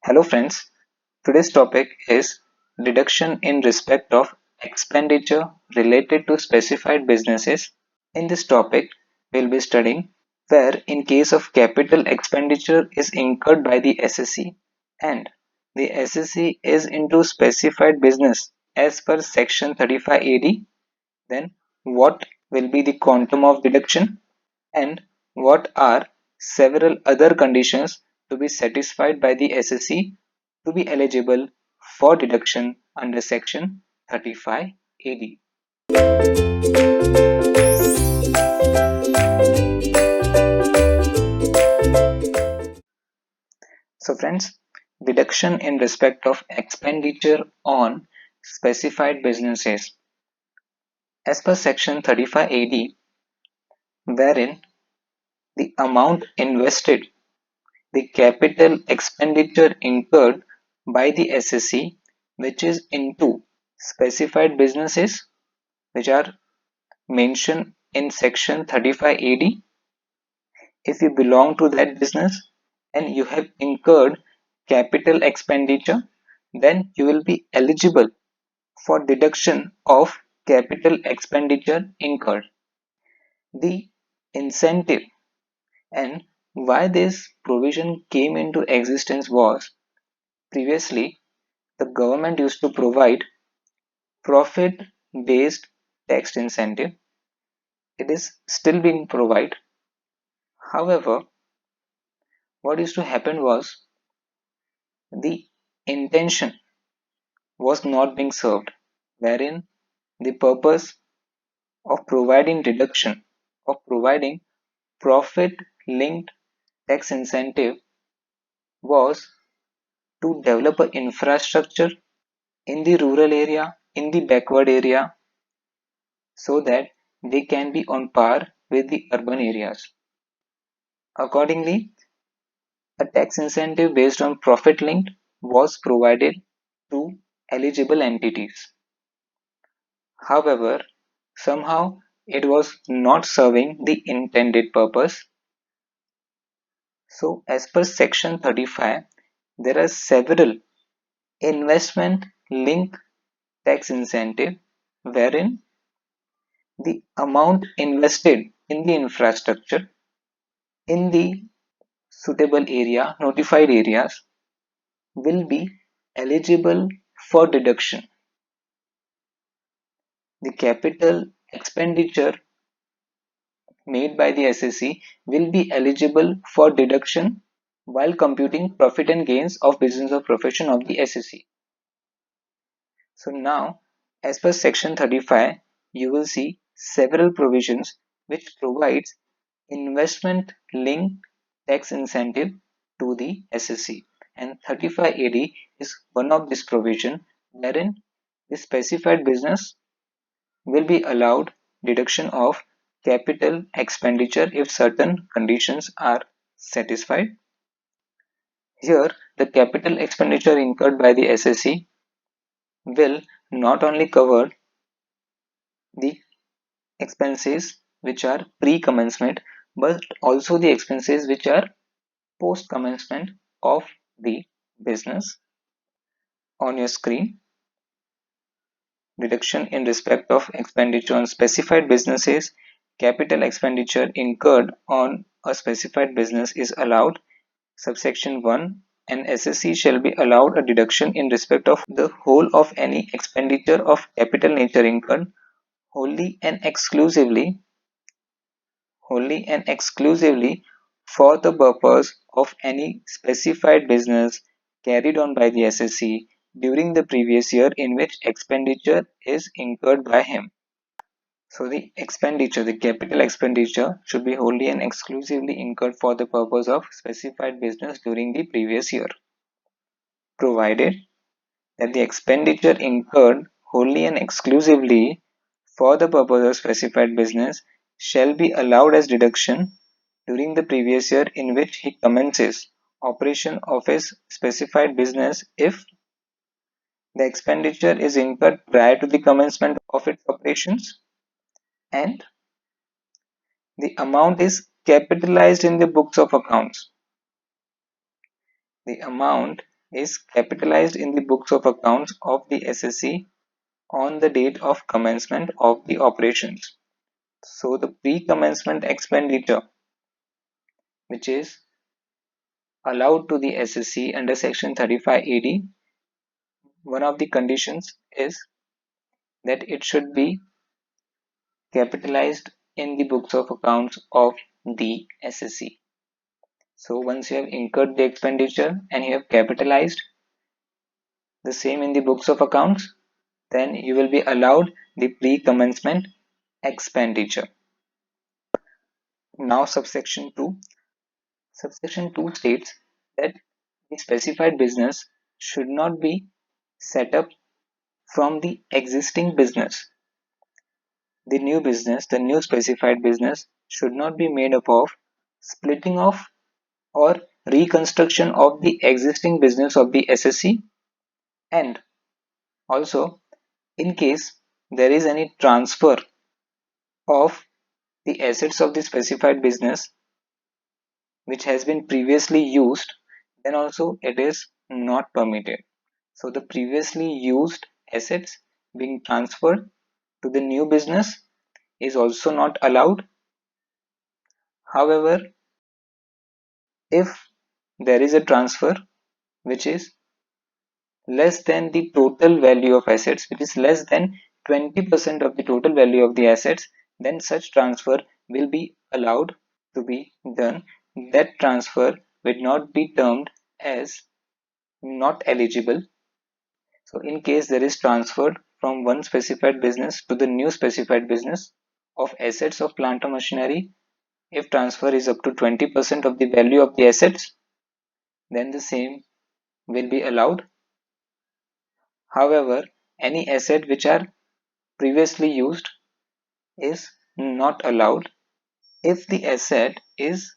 Hello friends, today's topic is deduction in respect of expenditure related to specified businesses. In this topic, we'll be studying where in case of capital expenditure is incurred by the SSC and the SSC is into specified business as per section 35 AD, then what will be the quantum of deduction and what are several other conditions to be satisfied by the SSC to be eligible for deduction under section 35 AD. So friends, deduction in respect of expenditure on specified businesses as per section 35 AD, wherein the amount invested, the capital expenditure incurred by the SSC which is into specified businesses which are mentioned in section 35 AD. If you belong to that business and you have incurred capital expenditure, then you will be eligible for deduction of capital expenditure incurred. The incentive and why this provision came into existence was previously the government used to provide profit based tax incentive. It is still being provided. However, what used to happen was the intention was not being served, wherein the purpose of providing deduction, of providing profit linked tax incentive was to develop an infrastructure in the rural area, in the backward area, so that they can be on par with the urban areas. Accordingly, a tax incentive based on profit linked was provided to eligible entities. However, somehow it was not serving the intended purpose. So, as per section 35, there are several investment linked tax incentive wherein the amount invested in the infrastructure in the suitable area, notified areas, will be eligible for deduction. The capital expenditure made by the SSC will be eligible for deduction while computing profit and gains of business or profession of the SSC. So now, as per section 35, you will see several provisions which provides investment linked tax incentive to the SSC, and 35 AD is one of this provision wherein the specified business will be allowed deduction of capital expenditure if certain conditions are satisfied. Here, the capital expenditure incurred by the SSC will not only cover the expenses which are pre-commencement but also the expenses which are post-commencement of the business. On your screen, deduction in respect of expenditure on specified businesses, capital expenditure incurred on a specified business is allowed. Subsection 1, an SSC shall be allowed a deduction in respect of the whole of any expenditure of capital nature incurred wholly and exclusively for the purpose of any specified business carried on by the SSC during the previous year in which expenditure is incurred by him. So the expenditure, the capital expenditure should be wholly and exclusively incurred for the purpose of specified business during the previous year, provided that the expenditure incurred wholly and exclusively for the purpose of specified business shall be allowed as deduction during the previous year in which he commences operation of his specified business if the expenditure is incurred prior to the commencement of its operations and the amount is capitalized in the books of accounts. The amount is capitalized in the books of accounts of the SSC on the date of commencement of the operations. So the pre-commencement expenditure which is allowed to the SSC under section 35 AD, one of the conditions is that it should be capitalized in the books of accounts of the SSC. So once you have incurred the expenditure and you have capitalized the same in the books of accounts, then you will be allowed the pre-commencement expenditure. Now subsection 2. Subsection 2 states that the specified business should not be set up from the existing business. The new business, the new specified business should not be made up of splitting off or reconstruction of the existing business of the SSC, and also in case there is any transfer of the assets of the specified business which has been previously used, then also it is not permitted. So the previously used assets being transferred to the new business is also not allowed. However, if there is a transfer which is less than the total value of assets, which is less than 20% of the total value of the assets, then such transfer will be allowed to be done. That transfer will not be termed as not eligible. So in case there is transferred from one specified business to the new specified business of assets of plant or machinery, if transfer is up to 20% of the value of the assets, then the same will be allowed. However, any asset which are previously used is not allowed. If the asset is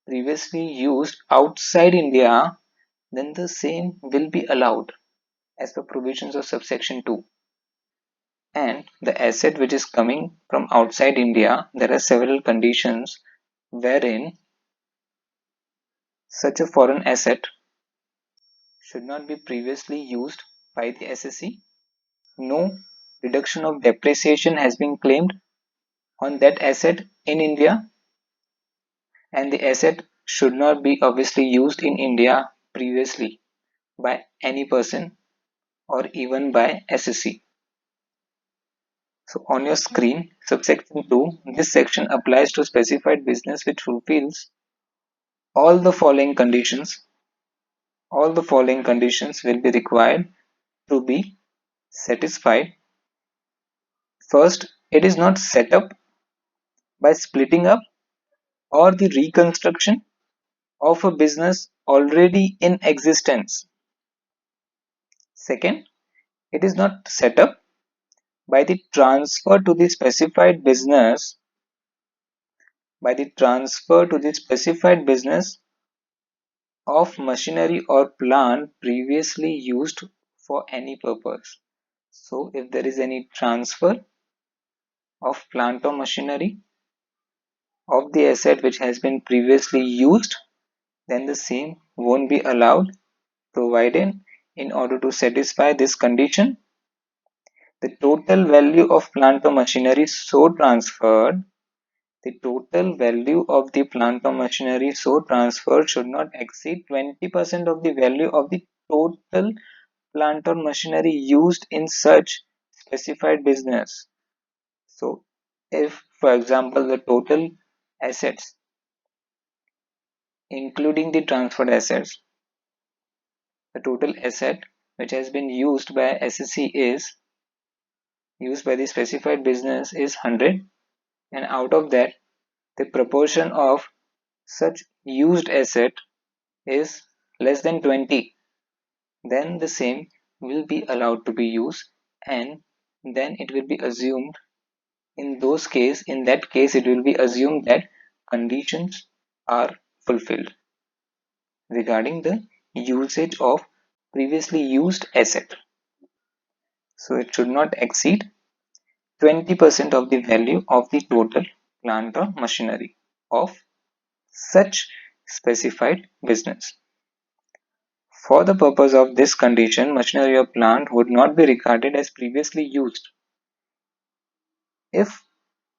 previously used outside India, then the same will be allowed as per provisions of subsection 2. And the asset which is coming from outside India, there are several conditions wherein such a foreign asset should not be previously used by the SSC. No reduction of depreciation has been claimed on that asset in India, and the asset should not be obviously used in India previously by any person or even by SSC. So on your screen, subsection 2, this section applies to specified business which fulfills all the following conditions. All the following conditions will be required to be satisfied. First, it is not set up by splitting up or the reconstruction of a business already in existence. Second, it is not set up by the transfer to the specified business of machinery or plant previously used for any purpose. So if there is any transfer of plant or machinery of the asset which has been previously used, then the same won't be allowed, provided in order to satisfy this condition, the total value of plant or machinery so transferred the total value of the plant or machinery so transferred should not exceed 20% of the value of the total plant or machinery used in such specified business. So if, for example, the total assets including the transferred assets, the total asset which has been used by SSC is used by the specified business is 100, and out of that the proportion of such used asset is less than 20, then the same will be allowed to be used, and then it will be assumed in that case it will be assumed that conditions are fulfilled regarding the usage of previously used asset. So it should not exceed 20% of the value of the total plant or machinery of such specified business. For the purpose of this condition, machinery or plant would not be regarded as previously used if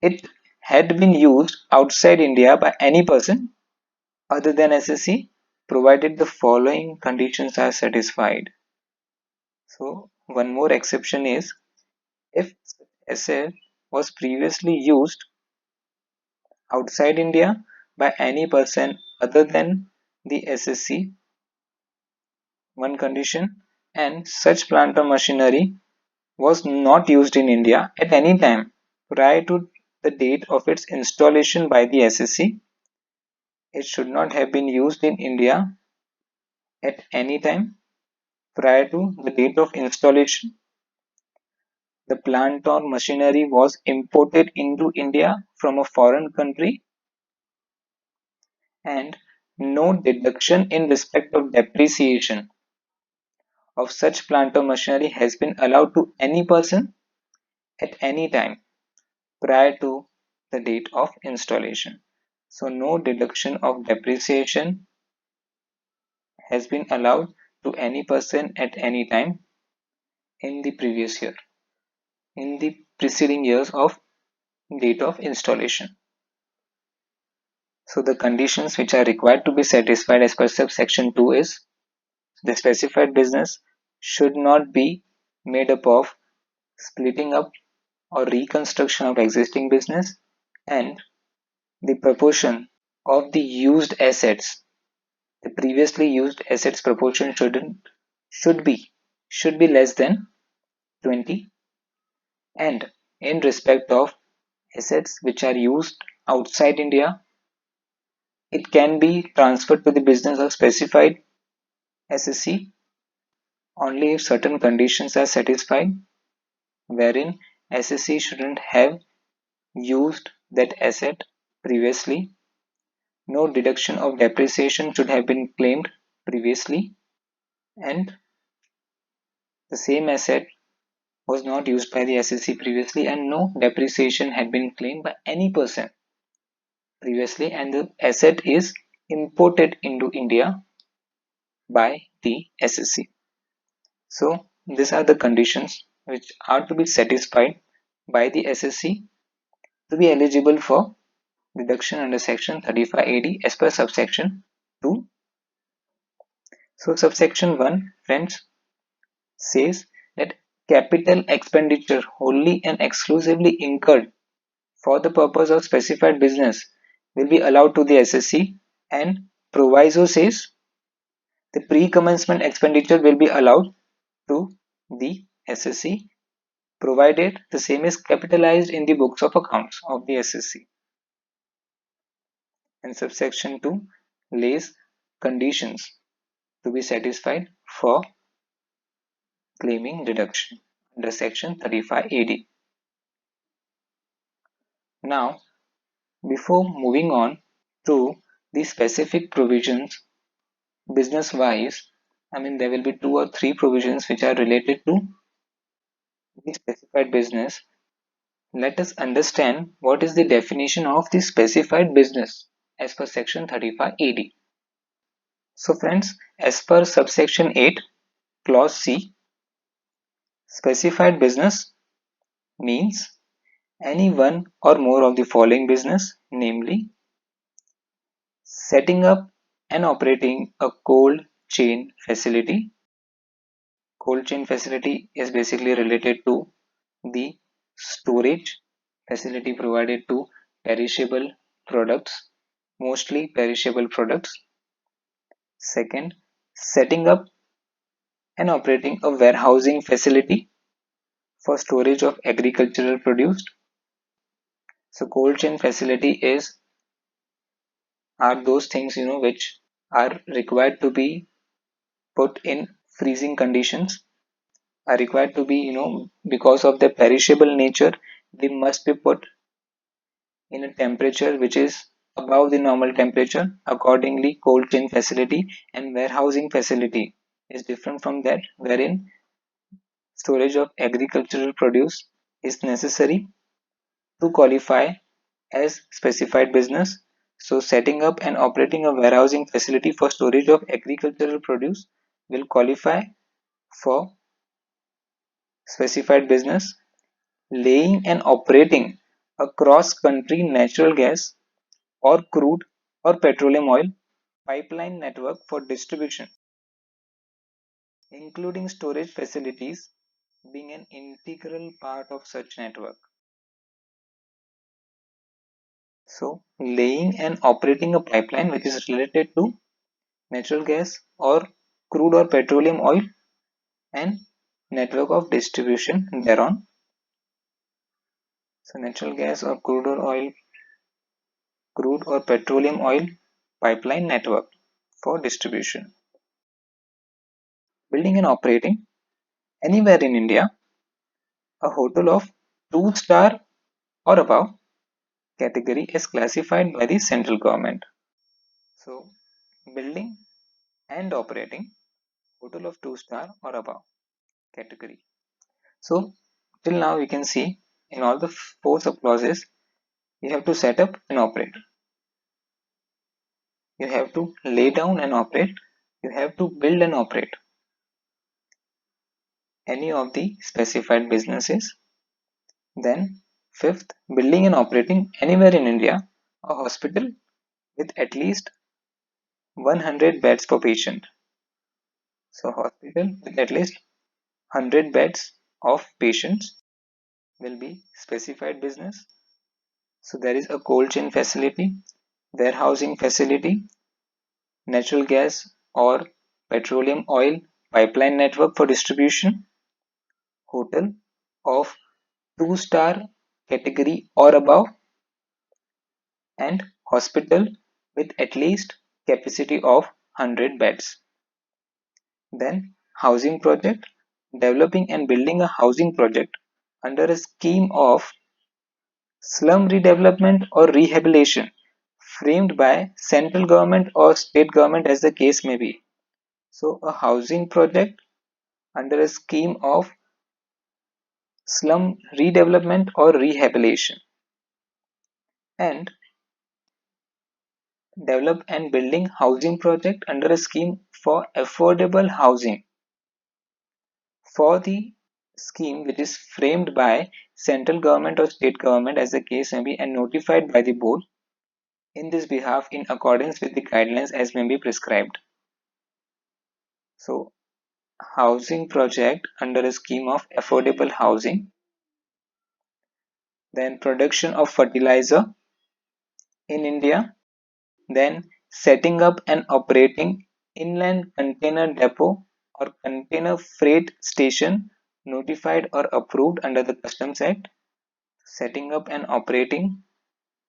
it had been used outside India by any person other than SSC, provided the following conditions are satisfied. So, one more exception is if asset was previously used outside India by any person other than the SSC, one condition, and such plant or machinery was not used in India at any time prior to the date of its installation by the SSC. It should not have been used in India at any time prior to the date of installation. The plant or machinery was imported into India from a foreign country, and no deduction in respect of depreciation of such plant or machinery has been allowed to any person at any time prior to the date of installation. So no deduction of depreciation has been allowed to any person at any time in the previous year, in the preceding years of date of installation. So the conditions which are required to be satisfied as per subsection 2 is the specified business should not be made up of splitting up or reconstruction of existing business, and the proportion of the used assets, the previously used assets proportion should be less than 20, and in respect of assets which are used outside India, it can be transferred to the business of specified SSC only if certain conditions are satisfied, wherein SSC shouldn't have used that asset previously, no deduction of depreciation should have been claimed previously, and the same asset was not used by the SSC previously, and no depreciation had been claimed by any person previously, and the asset is imported into India by the SSC. So these are the conditions which are to be satisfied by the SSC to be eligible for deduction under section 35 AD as per subsection 2. So subsection 1, friends, says that capital expenditure wholly and exclusively incurred for the purpose of specified business will be allowed to the SSC, and proviso says the pre-commencement expenditure will be allowed to the SSC provided the same is capitalized in the books of accounts of the SSC. And subsection 2 lays conditions to be satisfied for claiming deduction under section 35 AD. Now, before moving on to the specific provisions business wise, there will be 2 or 3 provisions which are related to the specified business. Let us understand what is the definition of the specified business as per section 35 AD. So friends, as per subsection 8 clause C, specified business means any one or more of the following business, namely setting up and operating a cold chain facility. Cold chain facility is basically related to the storage facility provided to perishable products, mostly perishable products. Second, setting up and operating a warehousing facility for storage of agricultural produce. So cold chain facility is are those things which are required to be put in freezing conditions, are required to be because of their perishable nature, they must be put in a temperature which is above the normal temperature. Accordingly, cold chain facility and warehousing facility is different from that, wherein storage of agricultural produce is necessary to qualify as specified business. So setting up and operating a warehousing facility for storage of agricultural produce will qualify for specified business laying and operating a cross-country natural gas or crude or petroleum oil pipeline network for distribution, including storage facilities being an integral part of such network. So, laying and operating a pipeline which is related to natural gas or crude or petroleum oil and network of distribution thereon. So, natural gas or crude or petroleum oil pipeline network for distribution. Building and operating anywhere in India a hotel of 2-star or above category is classified by the central government. So, building and operating hotel of 2-star or above category. So, till now we can see in all the four sub clauses you have to set up and operate. You have to lay down and operate. You have to build and operate any of the specified businesses. Then, fifth, building and operating anywhere in India a hospital with at least 100 beds per patient. So, hospital with at least 100 beds of patients will be specified business. So, there is a cold chain facility, warehousing facility, natural gas or petroleum oil pipeline network for distribution, hotel of 2-star category or above, and hospital with at least capacity of 100 beds. Then housing project, developing and building a housing project under a scheme of slum redevelopment or rehabilitation framed by central government or state government as the case may be. So a housing project under a scheme of slum redevelopment or rehabilitation, and develop and building housing project under a scheme for affordable housing for the scheme which is framed by central government or state government as the case may be and notified by the board in this behalf in accordance with the guidelines as may be prescribed. So housing project under a scheme of affordable housing, then production of fertilizer in India, then setting up and operating inland container depot or container freight station notified or approved under the Customs Act, setting up and operating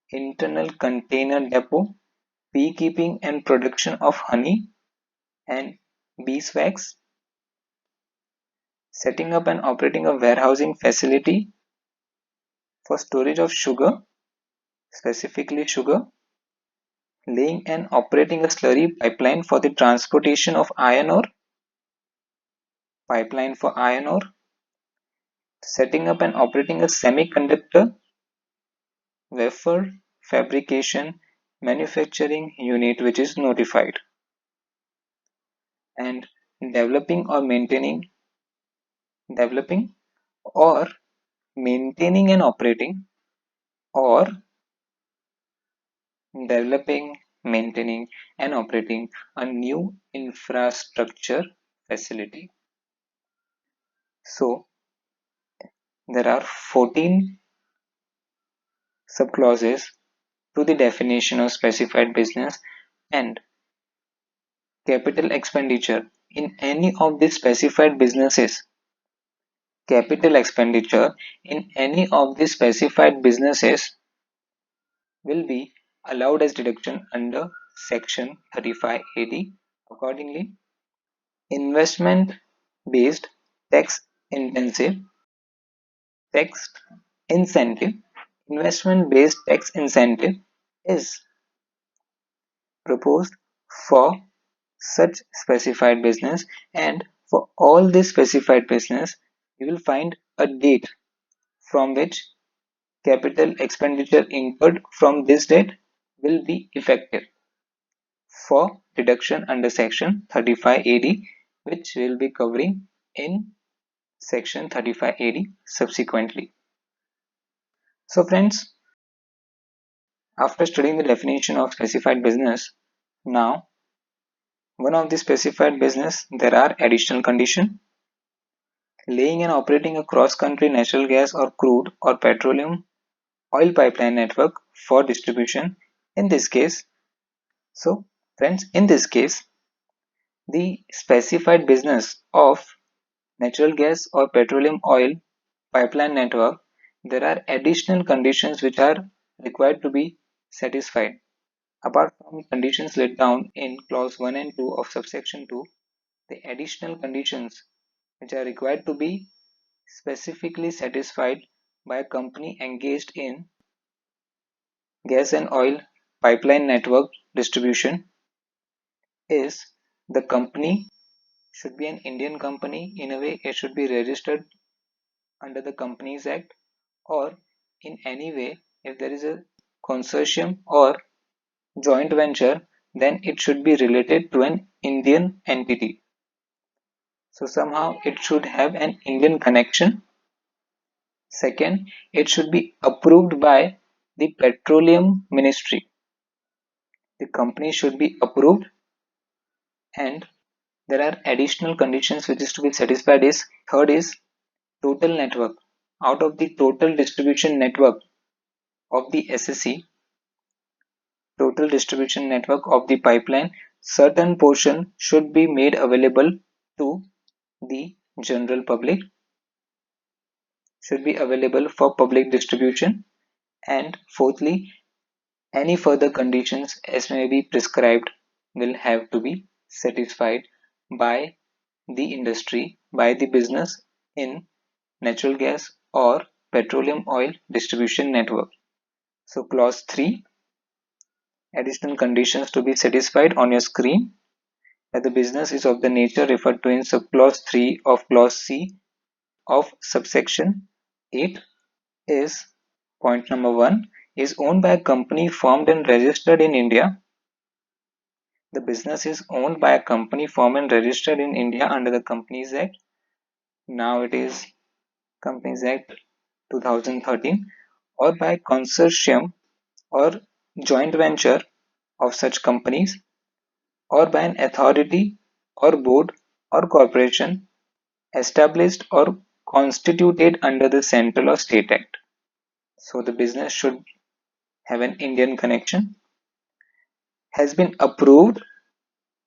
internal container depot, beekeeping and production of honey and beeswax, setting up and operating a warehousing facility for storage of sugar, specifically sugar, laying and operating a slurry pipeline for the transportation of iron ore, pipeline for iron ore, setting up and operating a semiconductor wafer fabrication manufacturing unit which is notified, and developing or maintaining developing or maintaining and operating or developing, maintaining and operating a new infrastructure facility. So there are 14 subclauses to the definition of specified business, and capital expenditure in any of the specified businesses. Capital expenditure in any of the specified businesses will be allowed as deduction under section 35AD. Accordingly, investment based tax intensive tax incentive investment based tax incentive is proposed for such specified business, and for all this specified business you will find a date from which capital expenditure incurred from this date will be effective for deduction under section 35AD, which we'll be covering in section 35AD subsequently. So friends, after studying the definition of specified business, now one of the specified business, there are additional condition. Laying and operating a cross-country natural gas or crude or petroleum oil pipeline network for distribution. In this case, so friends, in this case, the specified business of natural gas or petroleum oil pipeline network, there are additional conditions which are required to be satisfied. Apart from conditions laid down in clause 1 and 2 of subsection 2, the additional conditions which are required to be specifically satisfied by a company engaged in gas and oil pipeline network distribution is the company should be an Indian company. In a way, it should be registered under the Companies Act, or in any way, if there is a consortium or joint venture, then it should be related to an Indian entity. So somehow it should have an Indian connection. Second, it should be approved by the Petroleum Ministry. The company should be approved, and there are additional conditions which is to be satisfied is third is total network. Out of the total distribution network of the SSC, total distribution network of the pipeline, certain portion should be made available to the general public, should be available for public distribution. And fourthly, any further conditions as may be prescribed will have to be satisfied by the industry, by the business in natural gas or petroleum oil distribution network. So clause 3, additional conditions to be satisfied on your screen, that the business is of the nature referred to in subclause 3 of clause C of subsection 8 is point number 1 is owned by a company formed and registered in India. The business is owned by a company formed and registered in India under the Companies Act. Now it is Companies Act 2013, or by consortium or joint venture of such companies, or by an authority or board or corporation established or constituted under the central or state act. So the business should have an Indian connection, has been approved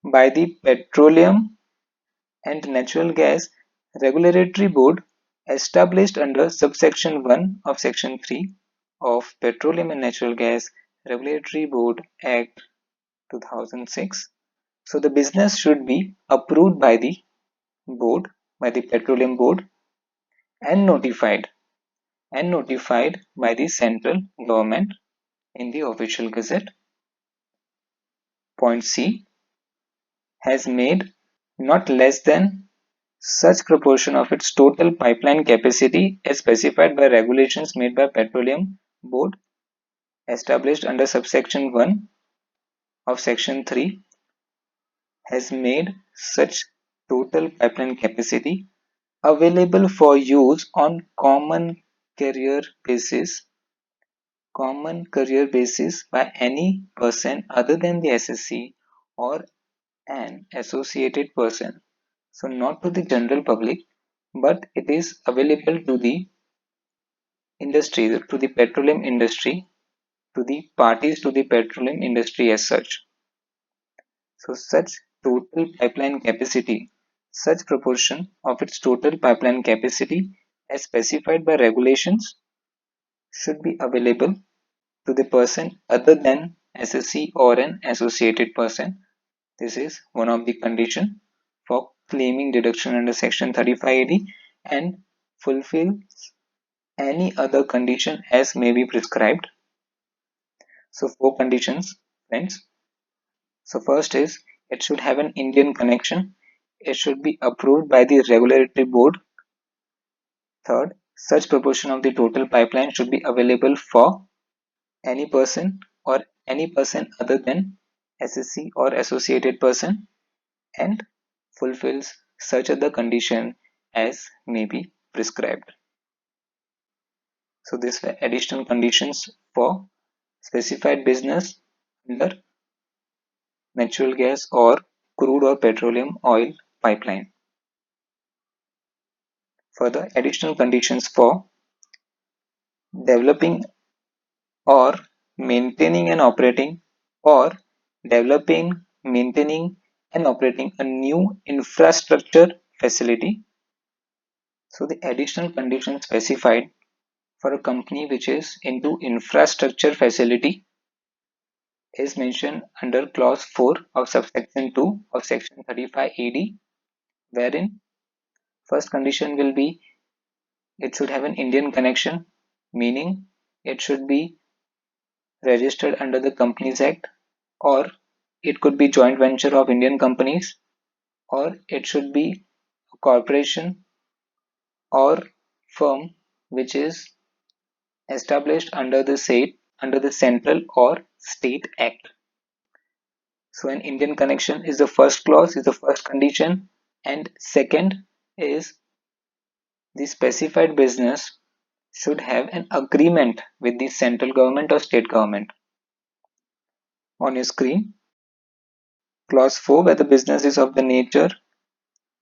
by the Petroleum and Natural Gas Regulatory Board established under subsection 1 of section 3 of Petroleum and Natural Gas Regulatory Board Act 2006. So the business should be approved by the board, by the Petroleum Board, and notified by the central government in the official gazette. Point C, has made not less than such proportion of its total pipeline capacity as specified by regulations made by Petroleum Board established under subsection 1 of section 3, has made such total pipeline capacity available for use on common carrier basis by any person other than the SSC or an associated person. So not to the general public, but it is available to the industry, to the petroleum industry, to the parties to the petroleum industry as such. So such total pipeline capacity, such proportion of its total pipeline capacity as specified by regulations should be available to the person other than SSC or an associated person. This is one of the conditions for claiming deduction under section 35AD and fulfills any other condition as may be prescribed. So 4 conditions, friends. So first is it should have an Indian connection. It should be approved by the regulatory board. Third, such proportion of the total pipeline should be available for any person or any person other than SSC or associated person, and fulfills such other condition as may be prescribed. So these were additional conditions for specified business under natural gas or crude or petroleum oil pipeline. Further, additional conditions for developing or maintaining and operating or developing, maintaining and operating a new infrastructure facility. So the additional condition specified for a company which is into infrastructure facility is mentioned under clause 4 of subsection 2 of section 35 AD, wherein first condition will be it should have an Indian connection, meaning it should be registered under the Companies Act, or it could be joint venture of Indian companies, or it should be a corporation or firm which is established under the central or state act. So an Indian connection is the first clause, is the first condition, and second is the specified business should have an agreement with the central government or state government. On your screen, clause 4, where the business is of the nature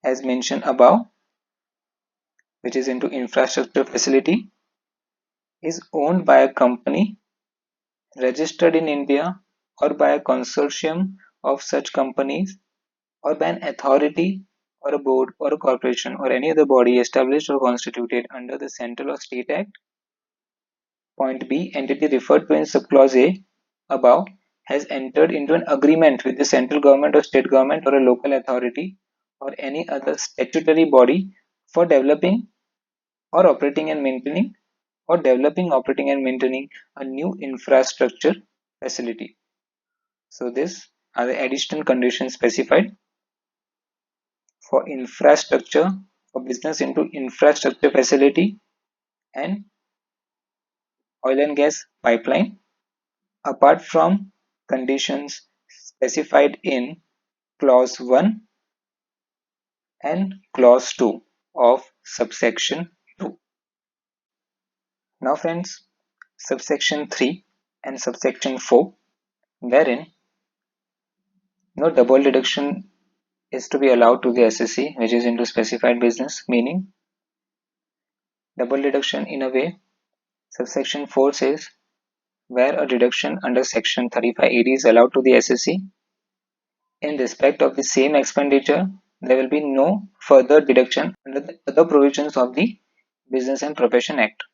as mentioned above, which is into infrastructure facility, is owned by a company registered in India or by a consortium of such companies or by an authority or a board or a corporation or any other body established or constituted under the Central or State Act. Point B, entity referred to in subclause A above has entered into an agreement with the central government or state government or a local authority or any other statutory body for developing or operating and maintaining or developing, operating and maintaining a new infrastructure facility. So these are the additional conditions specified for infrastructure, for business into infrastructure facility and oil and gas pipeline, apart from conditions specified in clause 1 and clause 2 of subsection 2. Now friends, subsection 3 and subsection 4, wherein no double deduction is to be allowed to the SSC which is into specified business, meaning double deduction in a way. Subsection 4 says where a deduction under section 35AD is allowed to the SSC in respect of the same expenditure, there will be no further deduction under the other provisions of the Business and Profession Act.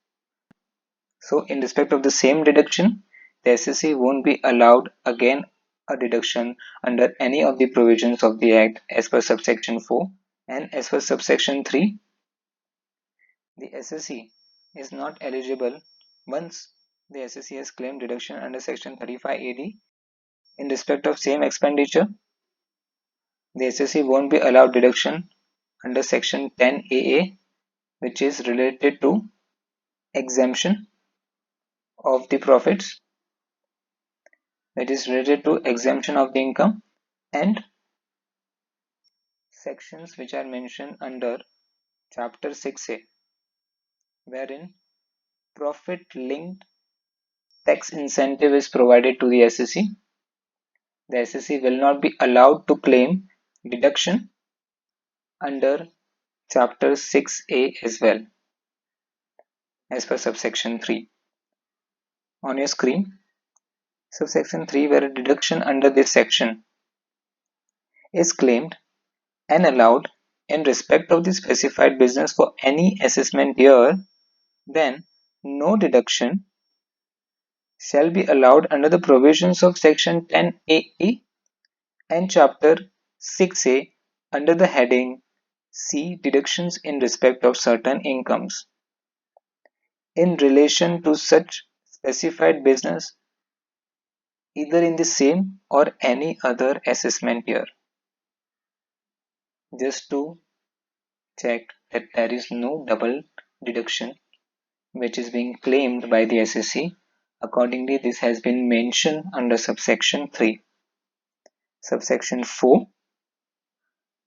So in respect of the same deduction, the SSC won't be allowed again a deduction under any of the provisions of the Act as per subsection 4, and as per subsection 3, the SSC is not eligible once the SSC has claimed deduction under section 35 AD in respect of same expenditure. The SSC won't be allowed deduction under section 10 AA, which is related to exemption of the profits, that is related to exemption of the income, and sections which are mentioned under chapter 6A, wherein profit linked tax incentive is provided to the SSC. The SSC will not be allowed to claim deduction under chapter 6A as well as per subsection 3. On your screen, subsection 3, where a deduction under this section is claimed and allowed in respect of the specified business for any assessment year, then no deduction shall be allowed under the provisions of section 10AE and chapter 6A under the heading C, deductions in respect of certain incomes in relation to such specified business either in the same or any other assessment year. Just to check that there is no double deduction which is being claimed by the SSC. Accordingly, this has been mentioned under subsection 3. Subsection 4,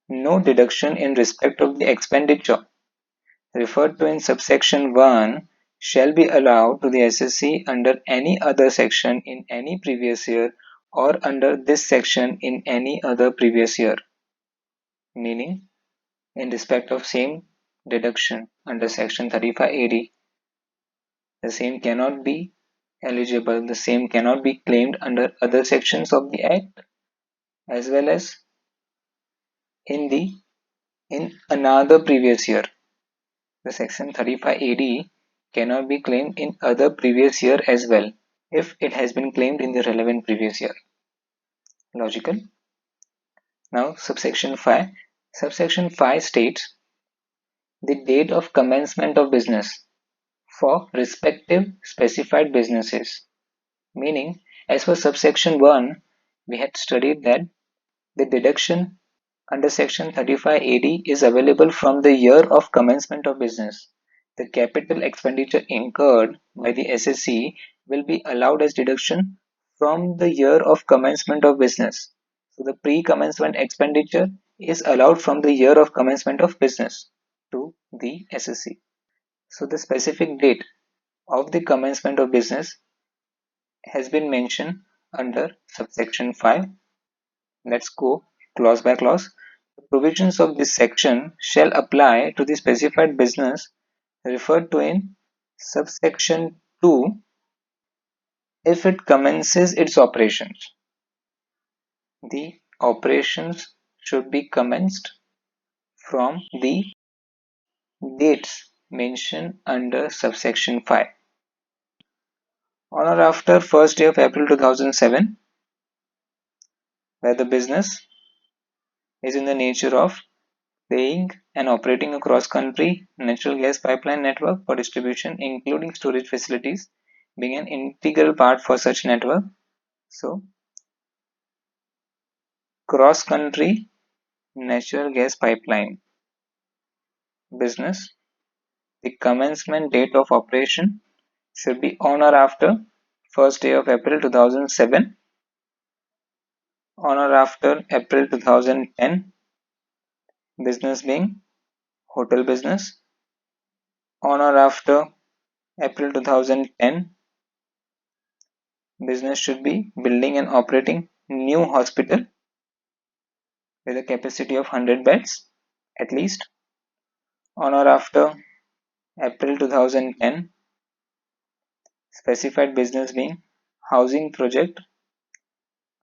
No deduction in respect of the expenditure referred to in subsection 1 shall be allowed to the SSC under any other section in any previous year or under this section in any other previous year. Meaning, in respect of same deduction under section 35AD, the same cannot be eligible, the same cannot be claimed under other sections of the Act, as well as in another previous year. The section 35AD cannot be claimed in other previous year as well if it has been claimed in the relevant previous year. Logical? Now subsection 5. Subsection 5 states the date of commencement of business for respective specified businesses. Meaning, as per subsection 1, we had studied that the deduction under section 35AD is available from the year of commencement of business. The capital expenditure incurred by the SSC will be allowed as deduction from the year of commencement of business. So the pre-commencement expenditure is allowed from the year of commencement of business to the SSC. So the specific date of the commencement of business has been mentioned under subsection 5. Let's go clause by clause. The provisions of this section shall apply to the specified business referred to in subsection 2 if it commences its operations. The operations should be commenced from the dates mentioned under subsection 5. On or after 1st day of April 2007, where the business is in the nature of laying and operating a cross-country natural gas pipeline network for distribution, including storage facilities, being an integral part for such network. So, cross-country natural gas pipeline business, the commencement date of operation should be on or after 1st day of April 2007, on or after April 2010, business being hotel business, on or after April 2010, business should be building and operating new hospital with a capacity of 100 beds at least. On or after April 2010, specified business being housing project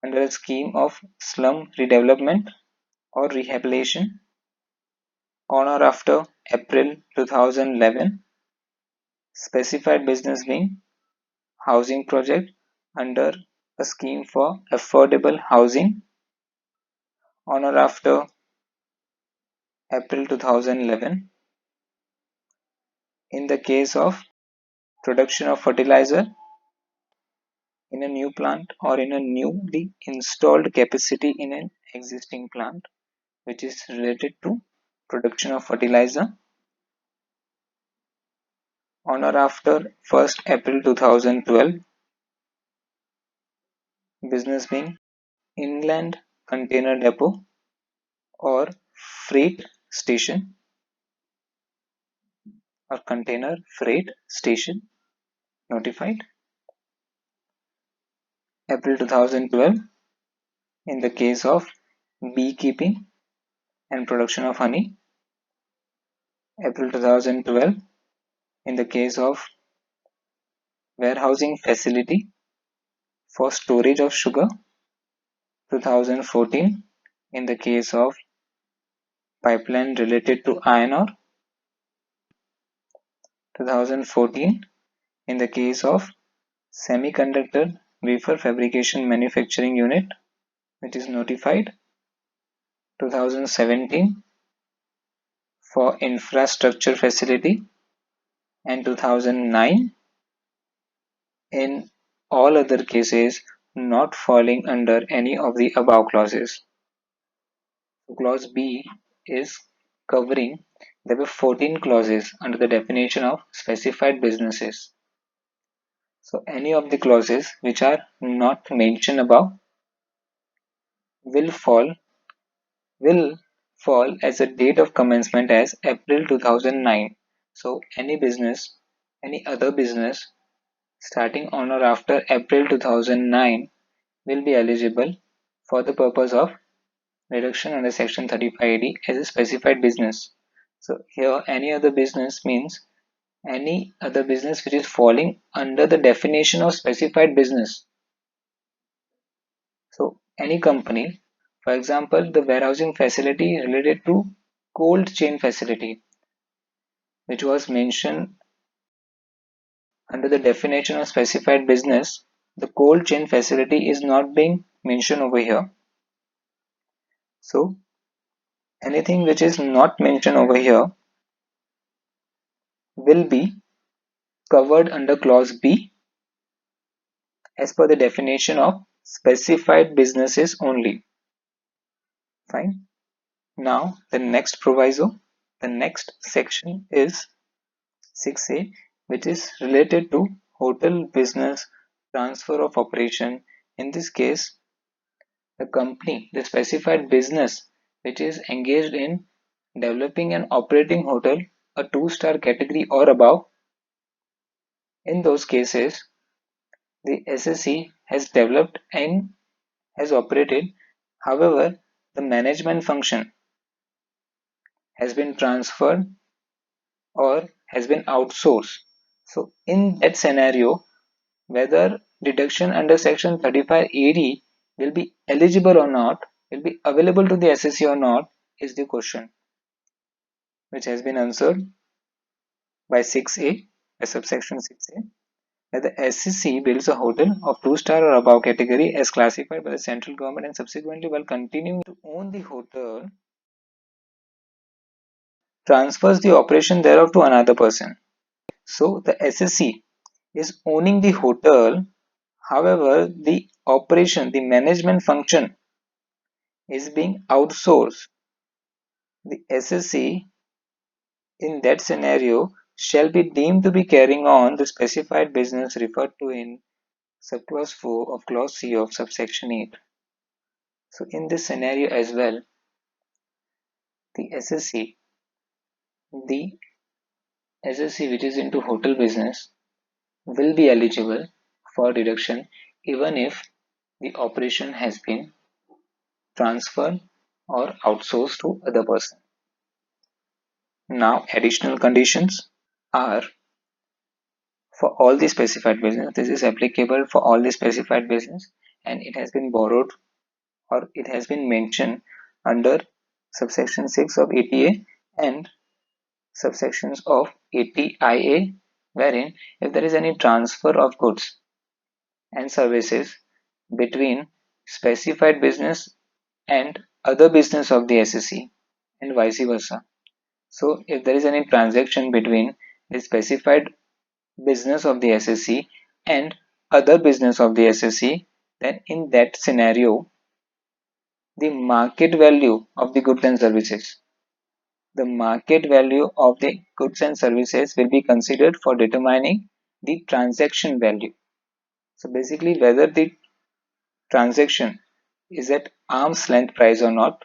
under a scheme of slum redevelopment or rehabilitation. On or after April 2011, specified business being housing project under a scheme for affordable housing. On or after April 2011, in the case of production of fertilizer in a new plant or in a newly installed capacity in an existing plant which is related to production of fertilizer. On or after 1st April 2012, business being inland container depot or freight station or container freight station notified. April 2012, in the case of beekeeping and production of honey. April 2012, in the case of warehousing facility for storage of sugar. 2014, in the case of pipeline related to iron ore. 2014, in the case of semiconductor wafer fabrication manufacturing unit which is notified. 2017, for infrastructure facility, and 2009 in all other cases not falling under any of the above clauses. Clause B is covering, there were 14 clauses under the definition of specified businesses. So any of the clauses which are not mentioned above will fall fall as a date of commencement as April 2009. So any other business starting on or after April 2009 will be eligible for the purpose of reduction under section 35AD as a specified business. So here any other business means any other business which is falling under the definition of specified business. So any company, for example, the warehousing facility related to cold chain facility, which was mentioned under the definition of specified business, the cold chain facility is not being mentioned over here. So anything which is not mentioned over here will be covered under clause B as per the definition of specified businesses only. Fine. Now the next proviso, the next section is 6A, which is related to hotel business transfer of operation. In this case, the company, the specified business which is engaged in developing and operating hotel a 2-star category or above, in those cases, the SSC has developed and has operated. However, the management function has been transferred or has been outsourced. So in that scenario, whether deduction under section 35AD will be eligible or not, will be available to the SSC or not, is the question, which has been answered by 6A, by subsection 6A. That the SSC builds a hotel of 2-star or above category as classified by the central government and subsequently, while continuing to own the hotel, transfers the operation thereof to another person. So the SSC is owning the hotel. However, the operation, the management function is being outsourced. The SSC in that scenario shall be deemed to be carrying on the specified business referred to in subclause 4 of clause C of subsection 8. So in this scenario as well, the SSC, the SSC which is into hotel business will be eligible for deduction even if the operation has been transferred or outsourced to other person. Now additional conditions are for all the specified business. This is applicable for all the specified business and it has been borrowed or it has been mentioned under subsection 6 of ATA and subsections of ATIA, wherein if there is any transfer of goods and services between specified business and other business of the SSC and vice versa. So if there is any transaction between the specified business of the SSC and other business of the SSC, then in that scenario, the market value of the goods and services, the market value of the goods and services will be considered for determining the transaction value. So basically whether the transaction is at arm's length price or not,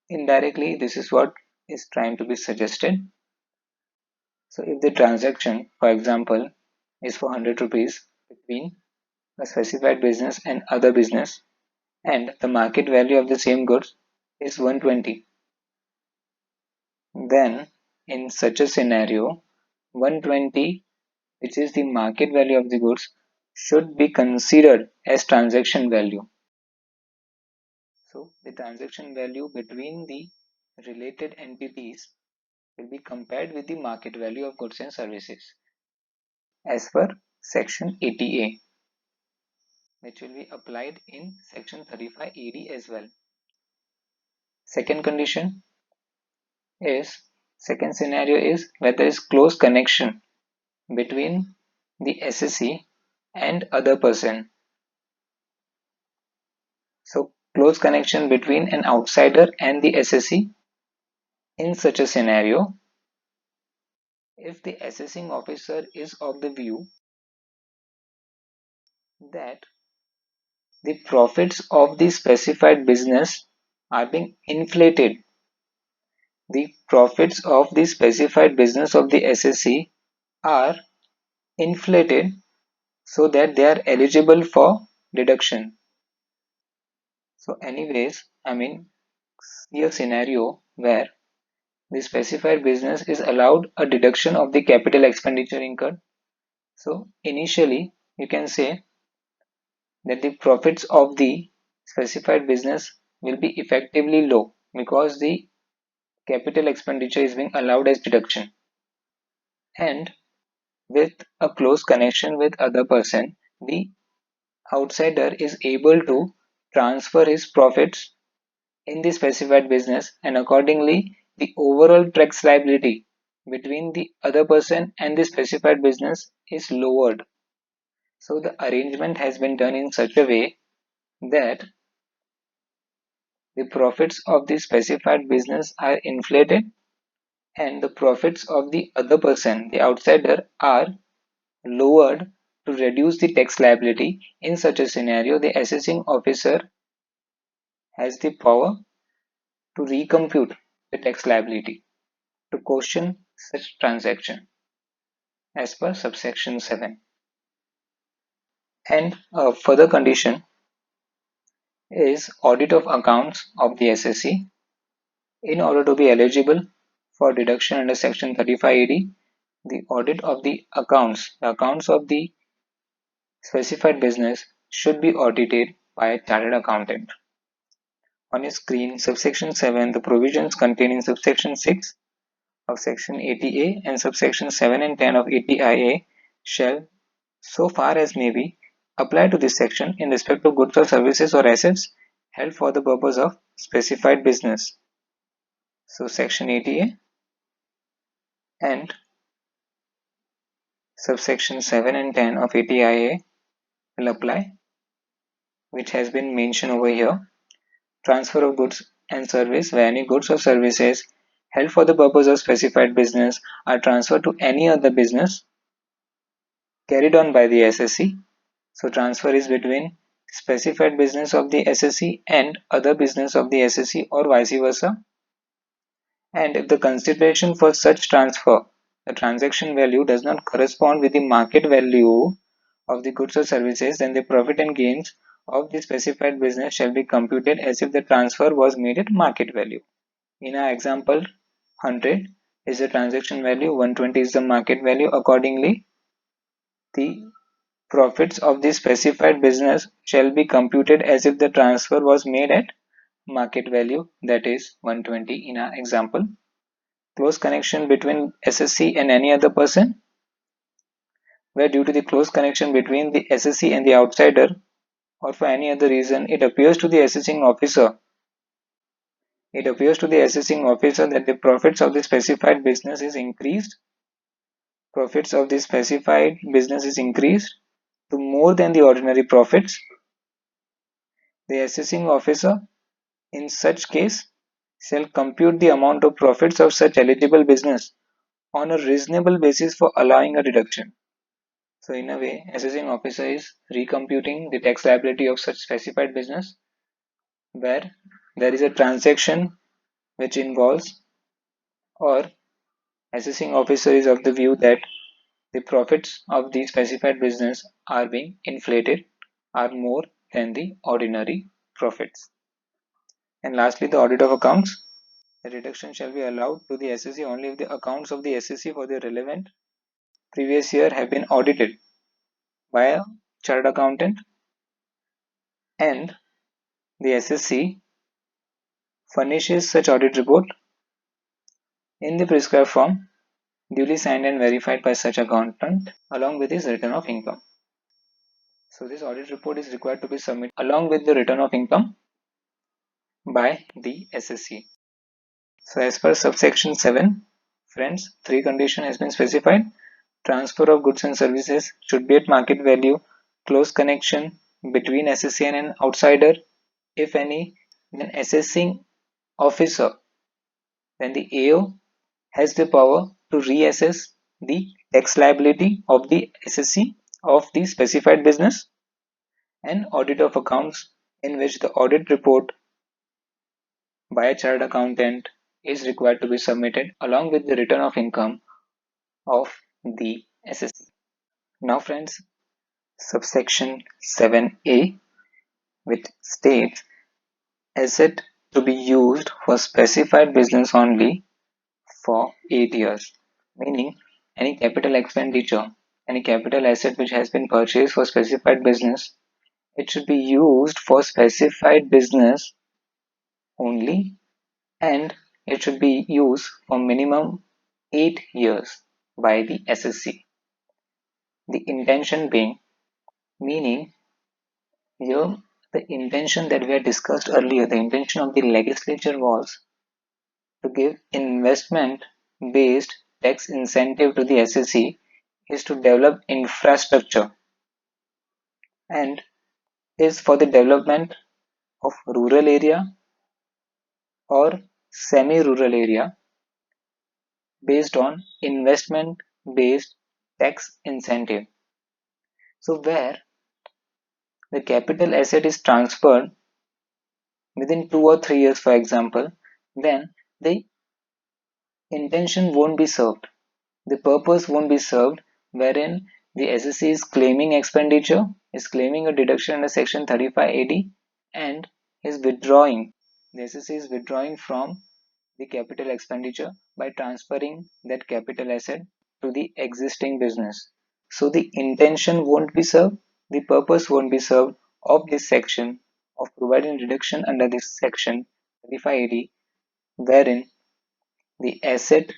indirectly this is what is trying to be suggested. So if the transaction, for example, is for 100 rupees between a specified business and other business and the market value of the same goods is 120, then in such a scenario 120, which is the market value of the goods, should be considered as transaction value. So the transaction value between the related entities will be compared with the market value of goods and services as per section 80A, which will be applied in section 35AD as well. Second condition is, second scenario is where there is close connection between the SSC and other person. So close connection between an outsider and the SSC. In such a scenario, if the assessing officer is of the view that the profits of the specified business are being inflated the profits of the specified business of the SSC are inflated so that they are eligible for deduction. So anyways, see a scenario where the specified business is allowed a deduction of the capital expenditure incurred. So initially, you can say that the profits of the specified business will be effectively low because the capital expenditure is being allowed as deduction. And with a close connection with other person, the outsider is able to transfer his profits in the specified business, and accordingly the overall tax liability between the other person and the specified business is lowered. So the arrangement has been done in such a way that the profits of the specified business are inflated and the profits of the other person, the outsider, are lowered to reduce the tax liability. In such a scenario, the assessing officer has the power to recompute the tax liability to question such transaction as per subsection 7. And a further condition is audit of accounts of the SSC. In order to be eligible for deduction under section 35AD, the audit of the accounts of the specified business should be audited by a chartered accountant. On your screen, subsection 7, the provisions contained in subsection 6 of section 80A and subsection 7 and 10 of 80IA shall, so far as may be, apply to this section in respect of goods or services or assets held for the purpose of specified business. So section 80A and subsection 7 and 10 of 80IA will apply, which has been mentioned over here. Transfer of goods and service, where any goods or services held for the purpose of specified business are transferred to any other business carried on by the SSC. So transfer is between specified business of the SSC and other business of the SSC or vice versa. And if the consideration for such transfer, the transaction value, does not correspond with the market value of the goods or services, then the profit and gains of the specified business shall be computed as if the transfer was made at market value. In our example, 100 is the transaction value, 120 is the market value. Accordingly, the profits of the specified business shall be computed as if the transfer was made at market value, that is 120 in our example. Close connection between SSC and any other person, where due to the close connection between the SSC and the outsider, or for any other reason, it appears to the assessing officer that the profits of the specified business is increased to more than the ordinary profits. The assessing officer in such case shall compute the amount of profits of such eligible business on a reasonable basis for allowing a deduction. So in a way, assessing officer is recomputing the tax liability of such specified business where there is a transaction which involves, or assessing officer is of the view that the profits of the specified business are being inflated, are more than the ordinary profits. And lastly, the audit of accounts. The deduction shall be allowed to the SSC only if the accounts of the SSC for the relevant previous year have been audited by a chartered accountant and the SSC furnishes such audit report in the prescribed form, duly signed and verified by such accountant along with his return of income. So this audit report is required to be submitted along with the return of income by the SSC. So as per subsection 7, friends, 3 conditions has been specified. Transfer of goods and services should be at market value, close connection between SSC and an outsider, if any, then assessing officer, then the AO has the power to reassess the tax liability of the SSC of the specified business, and audit of accounts in which the audit report by a chartered accountant is required to be submitted along with the return of income of the SSC. Now friends, subsection 7A, which states asset to be used for specified business only for 8 years, meaning any capital expenditure, any capital asset which has been purchased for specified business, it should be used for specified business only, and it should be used for minimum 8 years by the SSC. The intention being, meaning here the intention that we had discussed earlier, the intention of the legislature was to give investment based tax incentive to the SSC is to develop infrastructure and is for the development of rural area or semi-rural area based on investment based tax incentive. So where the capital asset is transferred within 2 or 3 years, for example, then the intention won't be served. The purpose won't be served, wherein the SSC is claiming expenditure, is claiming a deduction under section 35 AD, and is withdrawing. The SSC is withdrawing from the capital expenditure by transferring that capital asset to the existing business. So the intention won't be served, the purpose won't be served of this section of providing deduction under this section 35 AD, wherein the asset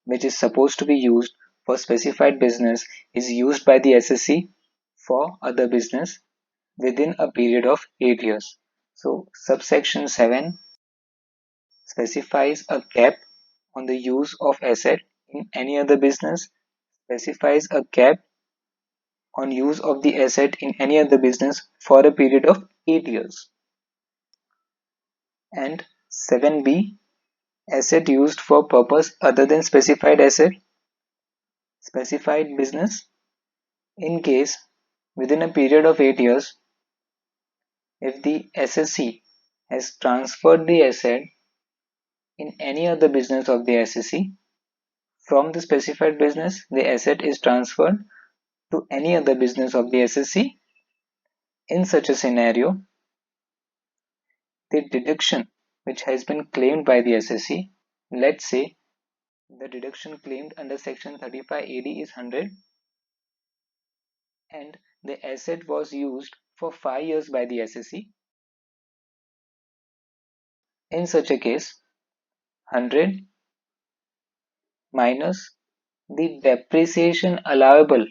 which is supposed to be used for specified business is used by the SSC for other business within a period of 8 years. So subsection 7 specifies a cap on the use of asset in any other business, specifies a cap on use of the asset in any other business for a period of 8 years. And 7b, asset used for purpose other than specified asset, specified business, in case within a period of 8 years, if the SSC has transferred the asset in any other business of the SSC, from the specified business, the asset is transferred to any other business of the SSC. In such a scenario, the deduction which has been claimed by the SSC, let's say the deduction claimed under section 35 AD is 100 and the asset was used for 5 years by the SSC. In such a case, 100 minus the depreciation allowable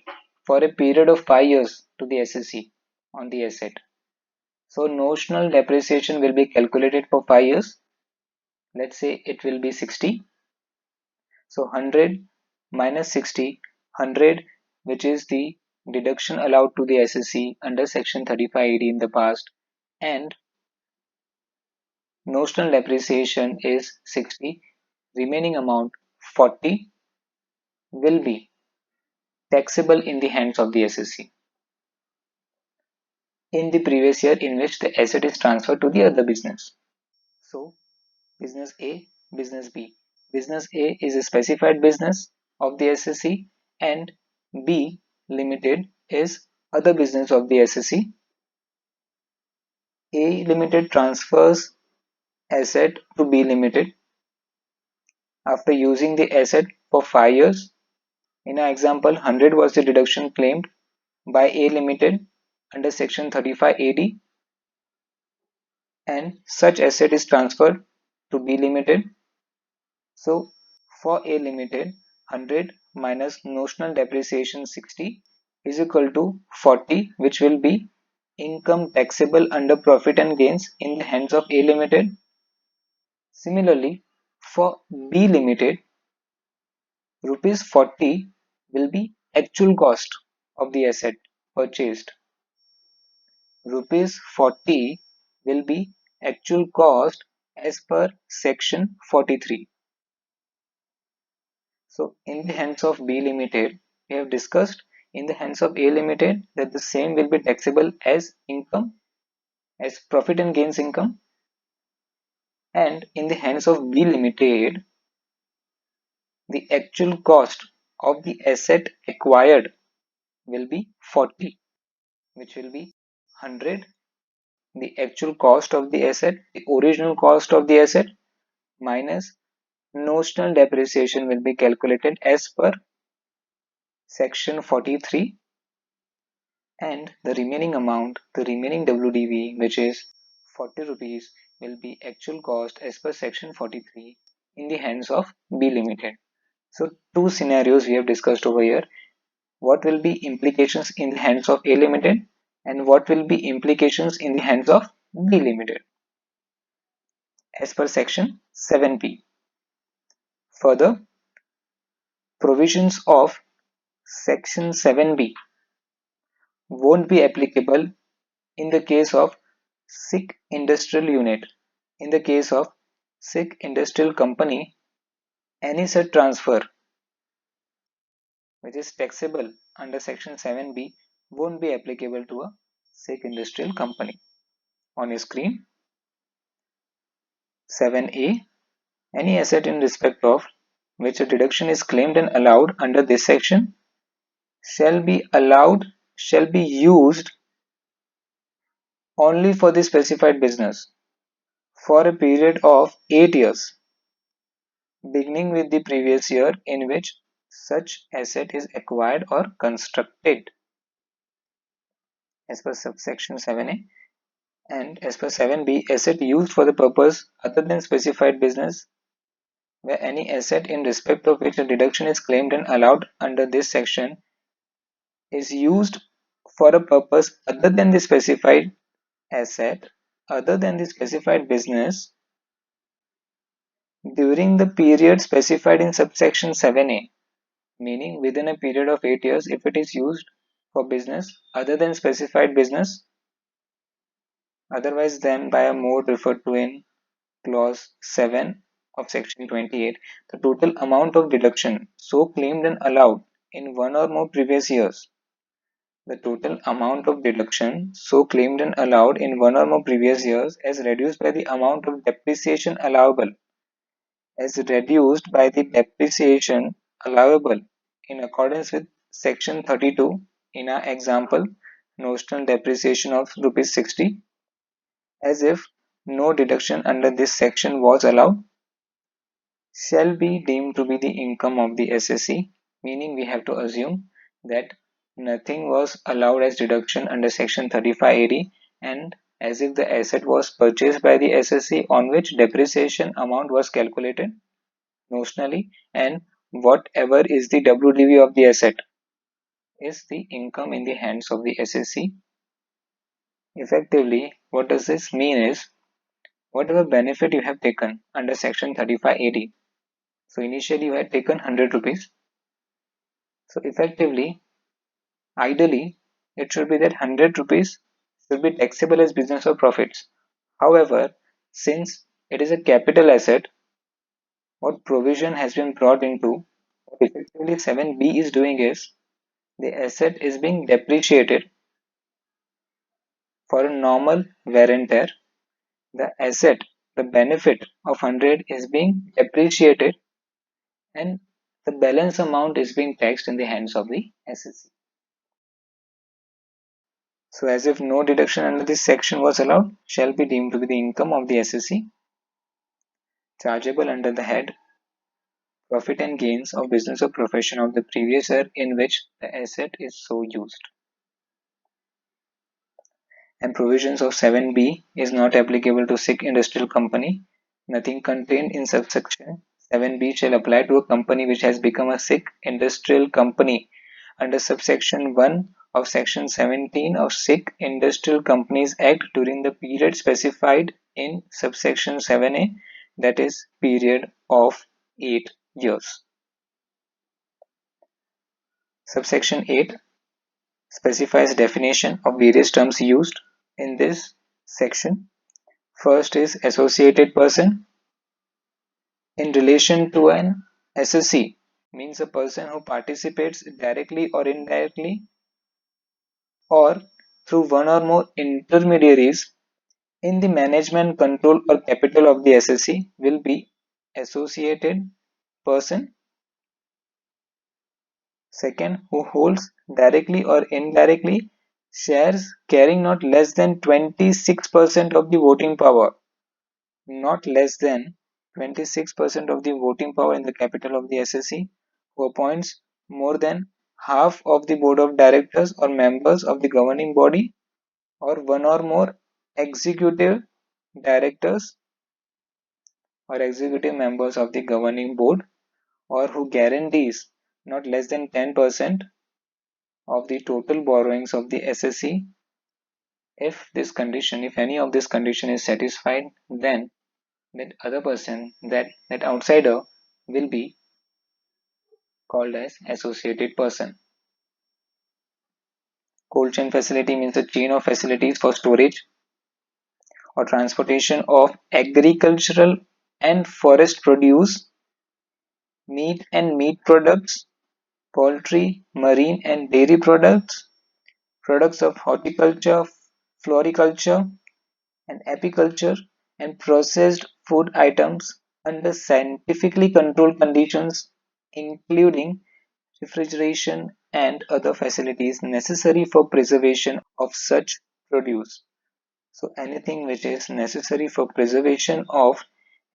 for a period of 5 years to the SSC on the asset. So notional depreciation will be calculated for 5 years. Let's say it will be 60. So 100 minus 60, 100, which is the deduction allowed to the SSC under section 35 AD in the past, and notional depreciation is 60, remaining amount 40 will be taxable in the hands of the SSC in the previous year in which the asset is transferred to the other business. So business A, business B. Business A is a specified business of the SSC and B Limited is other business of the SSC. A Limited transfers asset to B Limited after using the asset for 5 years. In our example, 100 was the deduction claimed by A Limited under section 35 AD and such asset is transferred to B Limited. So for A Limited, 100 minus notional depreciation 60 is equal to 40, which will be income taxable under profit and gains in the hands of A Limited. Similarly, for B Limited, rupees 40 will be actual cost of the asset purchased. Rupees 40 will be actual cost as per section 43. So in the hands of B Limited, we have discussed in the hands of A Limited that the same will be taxable as income, as profit and gains income, and in the hands of B Limited, the actual cost of the asset acquired will be 40, which will be 100, the actual cost of the asset, the original cost of the asset minus notional depreciation will be calculated as per section 43, and the remaining amount, the remaining WDV, which is 40 rupees, will be actual cost as per section 43 in the hands of B Limited. So two scenarios we have discussed over here. What will be implications in the hands of A Limited and what will be implications in the hands of B Limited as per section 7b. Further, provisions of section 7b won't be applicable in the case of SIC industrial unit. In the case of SIC industrial company, any such transfer which is taxable under section 7b won't be applicable to a SIC industrial company. On your screen, 7a, any asset in respect of which a deduction is claimed and allowed under this section shall be used only for the specified business for a period of 8 years, beginning with the previous year in which such asset is acquired or constructed, as per subsection 7a. And as per 7b, asset used for the purpose other than specified business, where any asset in respect of which a deduction is claimed and allowed under this section is used for a purpose other than the specified asset, other than the specified business, during the period specified in subsection 7a, meaning within a period of 8 years if it is used for business other than specified business, otherwise than by a mode referred to in clause 7 of section 28, the total amount of deduction so claimed and allowed in one or more previous years. The total amount of deduction so claimed and allowed in one or more previous years as reduced by the amount of depreciation allowable in accordance with section 32 in our example notional depreciation of rupees 60, as if no deduction under this section was allowed, shall be deemed to be the income of the SSC, meaning we have to assume that nothing was allowed as deduction under section 35AD, and as if the asset was purchased by the SSC on which depreciation amount was calculated notionally, and whatever is the WDV of the asset is the income in the hands of the SSC. Effectively, what does this mean is, whatever benefit you have taken under section 35AD, so initially you had taken 100 rupees, so effectively, ideally, it should be that 100 rupees should be taxable as business or profits. However, since it is a capital asset, what provision has been brought into, what effectively 7b is doing is, the asset is being depreciated for a normal wear and tear. The asset, the benefit of 100 is being depreciated and the balance amount is being taxed in the hands of the SSC. So as if no deduction under this section was allowed, shall be deemed to be the income of the SSC, chargeable under the head profit and gains of business or profession of the previous year in which the asset is so used. And provisions of 7b is not applicable to SIC industrial company. Nothing contained in subsection 7b shall apply to a company which has become a SIC industrial company under subsection 1 of section 17 of SIC Industrial Companies Act during the period specified in subsection 7a, that is period of 8 years. Subsection 8 specifies definition of various terms used in this section. First is associated person. In relation to an SSC, means a person who participates directly or indirectly or through one or more intermediaries in the management, control or capital of the SSC will be associated person. Second, who holds directly or indirectly shares carrying not less than 26% of the voting power, not less than 26% of the voting power in the capital of the SSC, who appoints more than half of the board of directors or members of the governing body, or one or more executive directors or executive members of the governing board, or who guarantees not less than 10% of the total borrowings of the SSC. If any of this condition is satisfied, then that other person, that outsider, will be called as associated person. Cold chain facility means a chain of facilities for storage or transportation of agricultural and forest produce, meat and meat products, poultry, marine and dairy products, products of horticulture, floriculture, and apiculture, and processed food items under scientifically controlled conditions, including refrigeration and other facilities necessary for preservation of such produce. So anything which is necessary for preservation of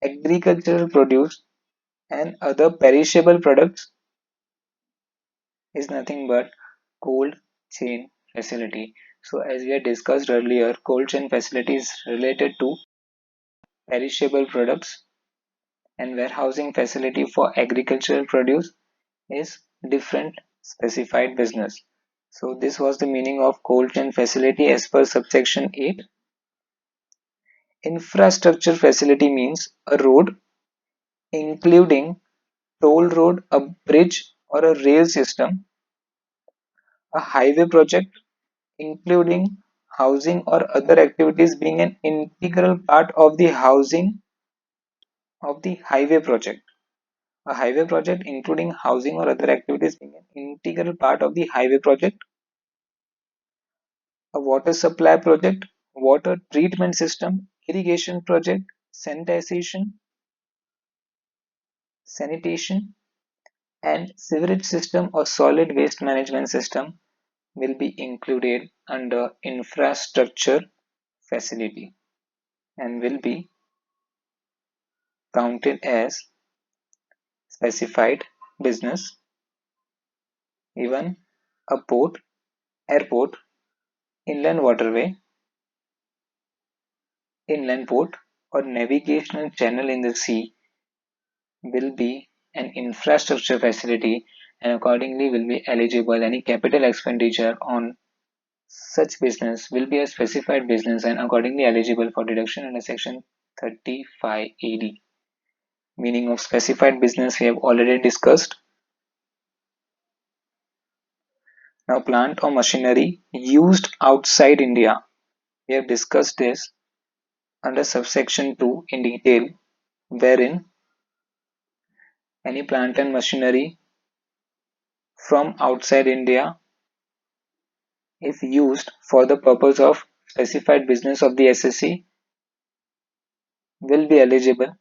agricultural produce and other perishable products is nothing but cold chain facility. So as we had discussed earlier, cold chain facility is related to perishable products, and warehousing facility for agricultural produce is different specified business. So this was the meaning of cold chain facility as per subsection 8. Infrastructure facility means a road, including toll road, a bridge or a rail system, a highway project, including housing or other activities being an integral part of the housing of the highway project. A highway project including housing or other activities being an integral part of the highway project. A water supply project, water treatment system, irrigation project, sanitation, and sewerage system or solid waste management system will be included under infrastructure facility and will be counted as specified business. Even a port, airport, inland waterway, inland port, or navigational channel in the sea will be an infrastructure facility and accordingly will be eligible. Any capital expenditure on such business will be a specified business and accordingly eligible for deduction under section 35 AD. Meaning of specified business we have already discussed. Now plant or machinery used outside India. We have discussed this under subsection 2 in detail, wherein any plant and machinery from outside India, if used for the purpose of specified business of the SSC, will be eligible.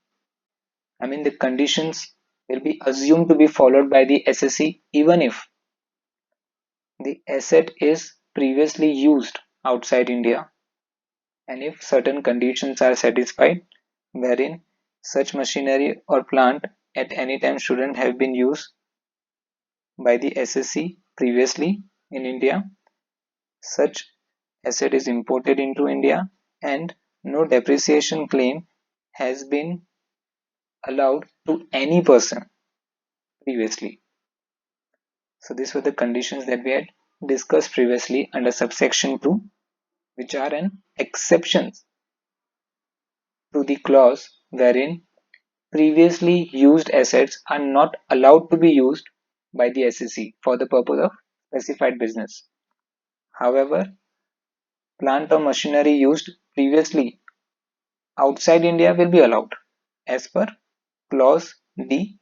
I mean, the conditions will be assumed to be followed by the SSC even if the asset is previously used outside India and if certain conditions are satisfied, wherein such machinery or plant at any time shouldn't have been used by the SSC previously in India, such asset is imported into India, and no depreciation claim has been allowed to any person previously. So these were the conditions that we had discussed previously under subsection 2, which are an exception to the clause wherein previously used assets are not allowed to be used by the SEC for the purpose of specified business. However, plant or machinery used previously outside India will be allowed as per clause D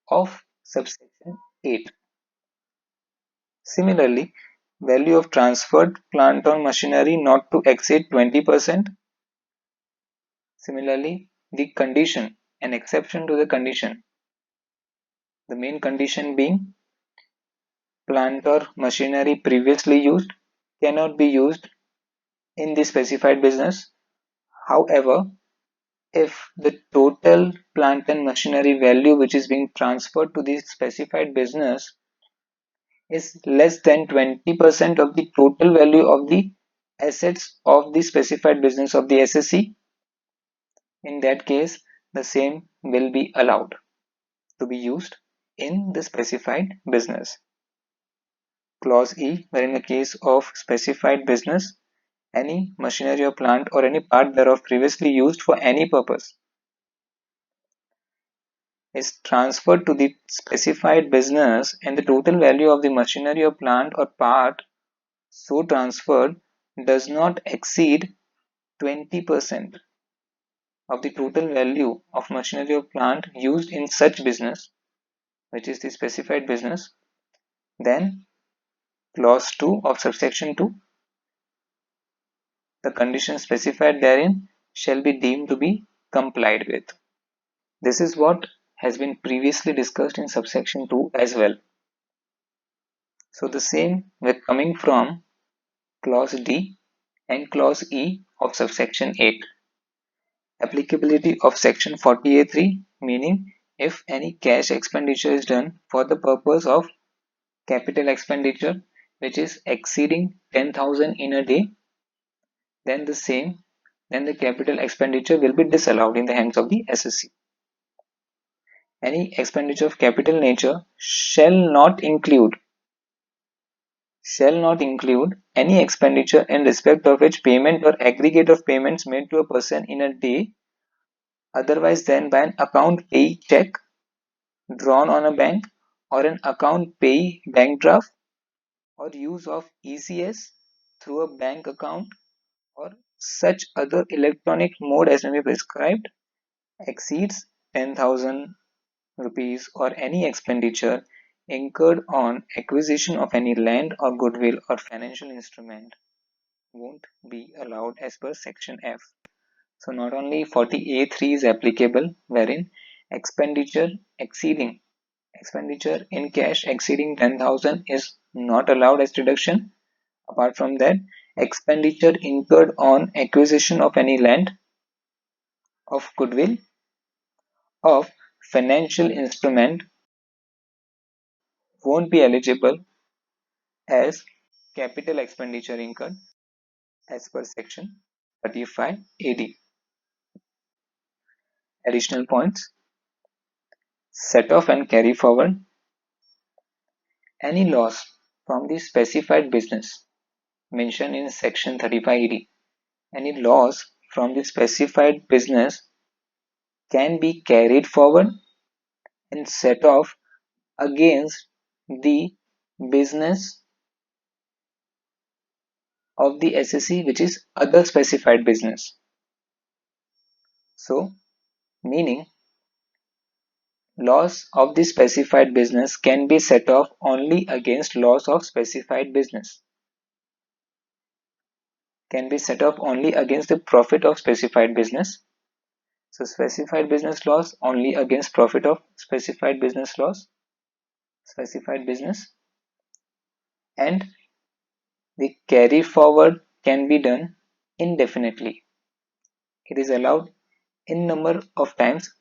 of subsection 8. Similarly, value of transferred plant or machinery not to exceed 20% Similarly, the condition, an exception to the condition, the main condition being plant or machinery previously used cannot be used in the specified business. However, if the total plant and machinery value which is being transferred to the specified business is less than 20% of the total value of the assets of the specified business of the SSC, in that case, the same will be allowed to be used in the specified business. Clause E, where in the case of specified business, any machinery or plant or any part thereof previously used for any purpose is transferred to the specified business and the total value of the machinery or plant or part so transferred does not exceed 20% of the total value of machinery or plant used in such business, which is the specified business, then clause 2 of subsection 2, the condition specified therein shall be deemed to be complied with. This is what has been previously discussed in subsection 2 as well. So the same we're coming from clause D and clause E of subsection 8. Applicability of section 40A3, meaning if any cash expenditure is done for the purpose of capital expenditure which is exceeding 10,000 in a day, then the capital expenditure will be disallowed in the hands of the SSC. Any expenditure of capital nature shall not include any expenditure in respect of which payment or aggregate of payments made to a person in a day otherwise than by an account pay check drawn on a bank or an account pay bank draft or use of ECS through a bank account or such other electronic mode as may be prescribed exceeds 10,000 rupees or any expenditure incurred on acquisition of any land or goodwill or financial instrument won't be allowed as per section F. So not only 40A3 is applicable wherein expenditure in cash exceeding 10,000 is not allowed as deduction. Apart from that, expenditure incurred on acquisition of any land, of goodwill, of financial instrument won't be eligible as capital expenditure incurred as per section 35 AD. Additional points: set off and carry forward. Any loss from the specified business mentioned in section 35 AD, any loss from the specified business can be carried forward and set off against the business of the SSC, which is other specified business. So, meaning loss of the specified business can be set off only against loss of specified business, can be set off only against the profit of specified business. So specified business loss only against profit of specified business, and the carry forward can be done indefinitely. It is allowed in number of times,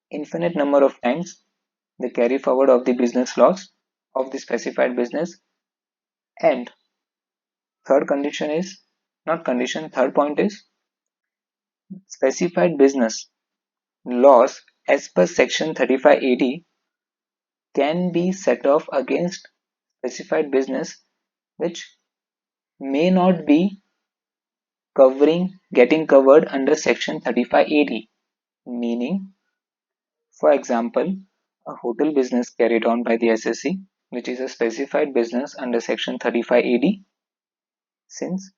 infinite number of times, the carry forward of the business loss of the specified business. And third condition is not condition, third point is specified business loss as per section 35 AD can be set off against specified business which may not be getting covered under section 35 AD. Meaning, for example, a hotel business carried on by the SSC, which is a specified business under section 35 AD, since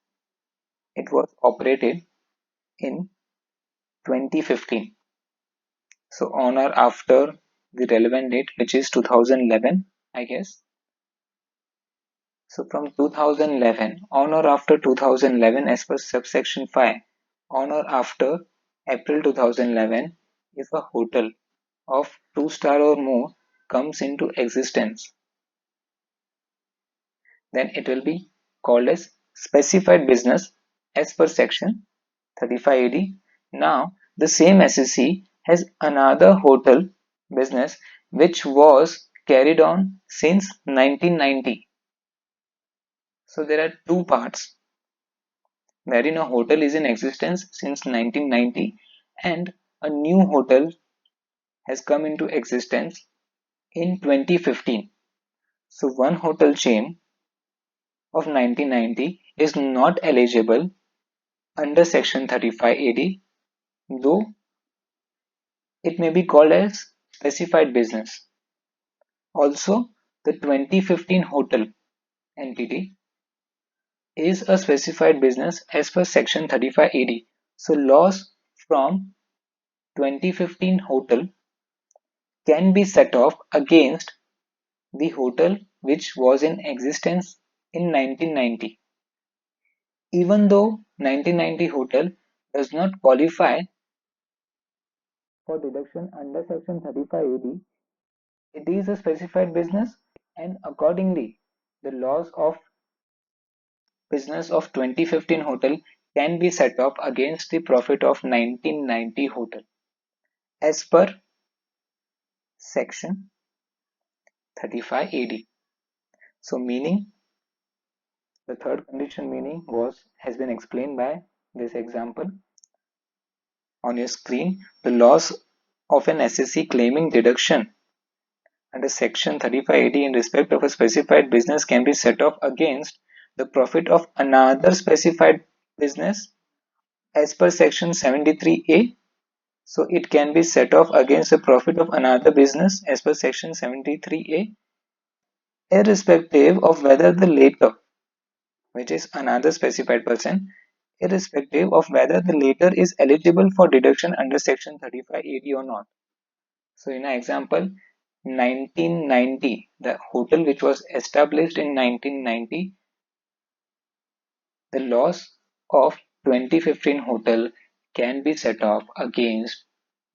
it was operated in 2015. So on or after the relevant date, which is 2011, I guess. So from 2011, on or after 2011, as per subsection 5, on or after April 2011, if a hotel of 2-star or more comes into existence, then it will be called as specified business as per section 35 AD. Now, the same SSC has another hotel business which was carried on since 1990. So there are two parts wherein a hotel is in existence since 1990 and a new hotel has come into existence in 2015. So one hotel chain of 1990 is not eligible under section 35 AD, though it may be called as specified business. Also, the 2015 hotel entity is a specified business as per section 35 AD. So loss from 2015 hotel can be set off against the hotel which was in existence in 1990. Even though 1990 hotel does not qualify for deduction under section 35 AD, it is a specified business and accordingly the loss of business of 2015 hotel can be set off against the profit of 1990 hotel as per section 35 AD. So meaning the third condition meaning has been explained by this example on your screen. The loss of an SSC claiming deduction under section 35 AD in respect of a specified business can be set off against the profit of another specified business as per section 73A. So it can be set off against the profit of another business as per section 73A, irrespective of whether the later, which is another specified person, irrespective of whether the later is eligible for deduction under section 35 AD or not. So in our example, 1990, the hotel which was established in 1990, the loss of 2015 hotel can be set off against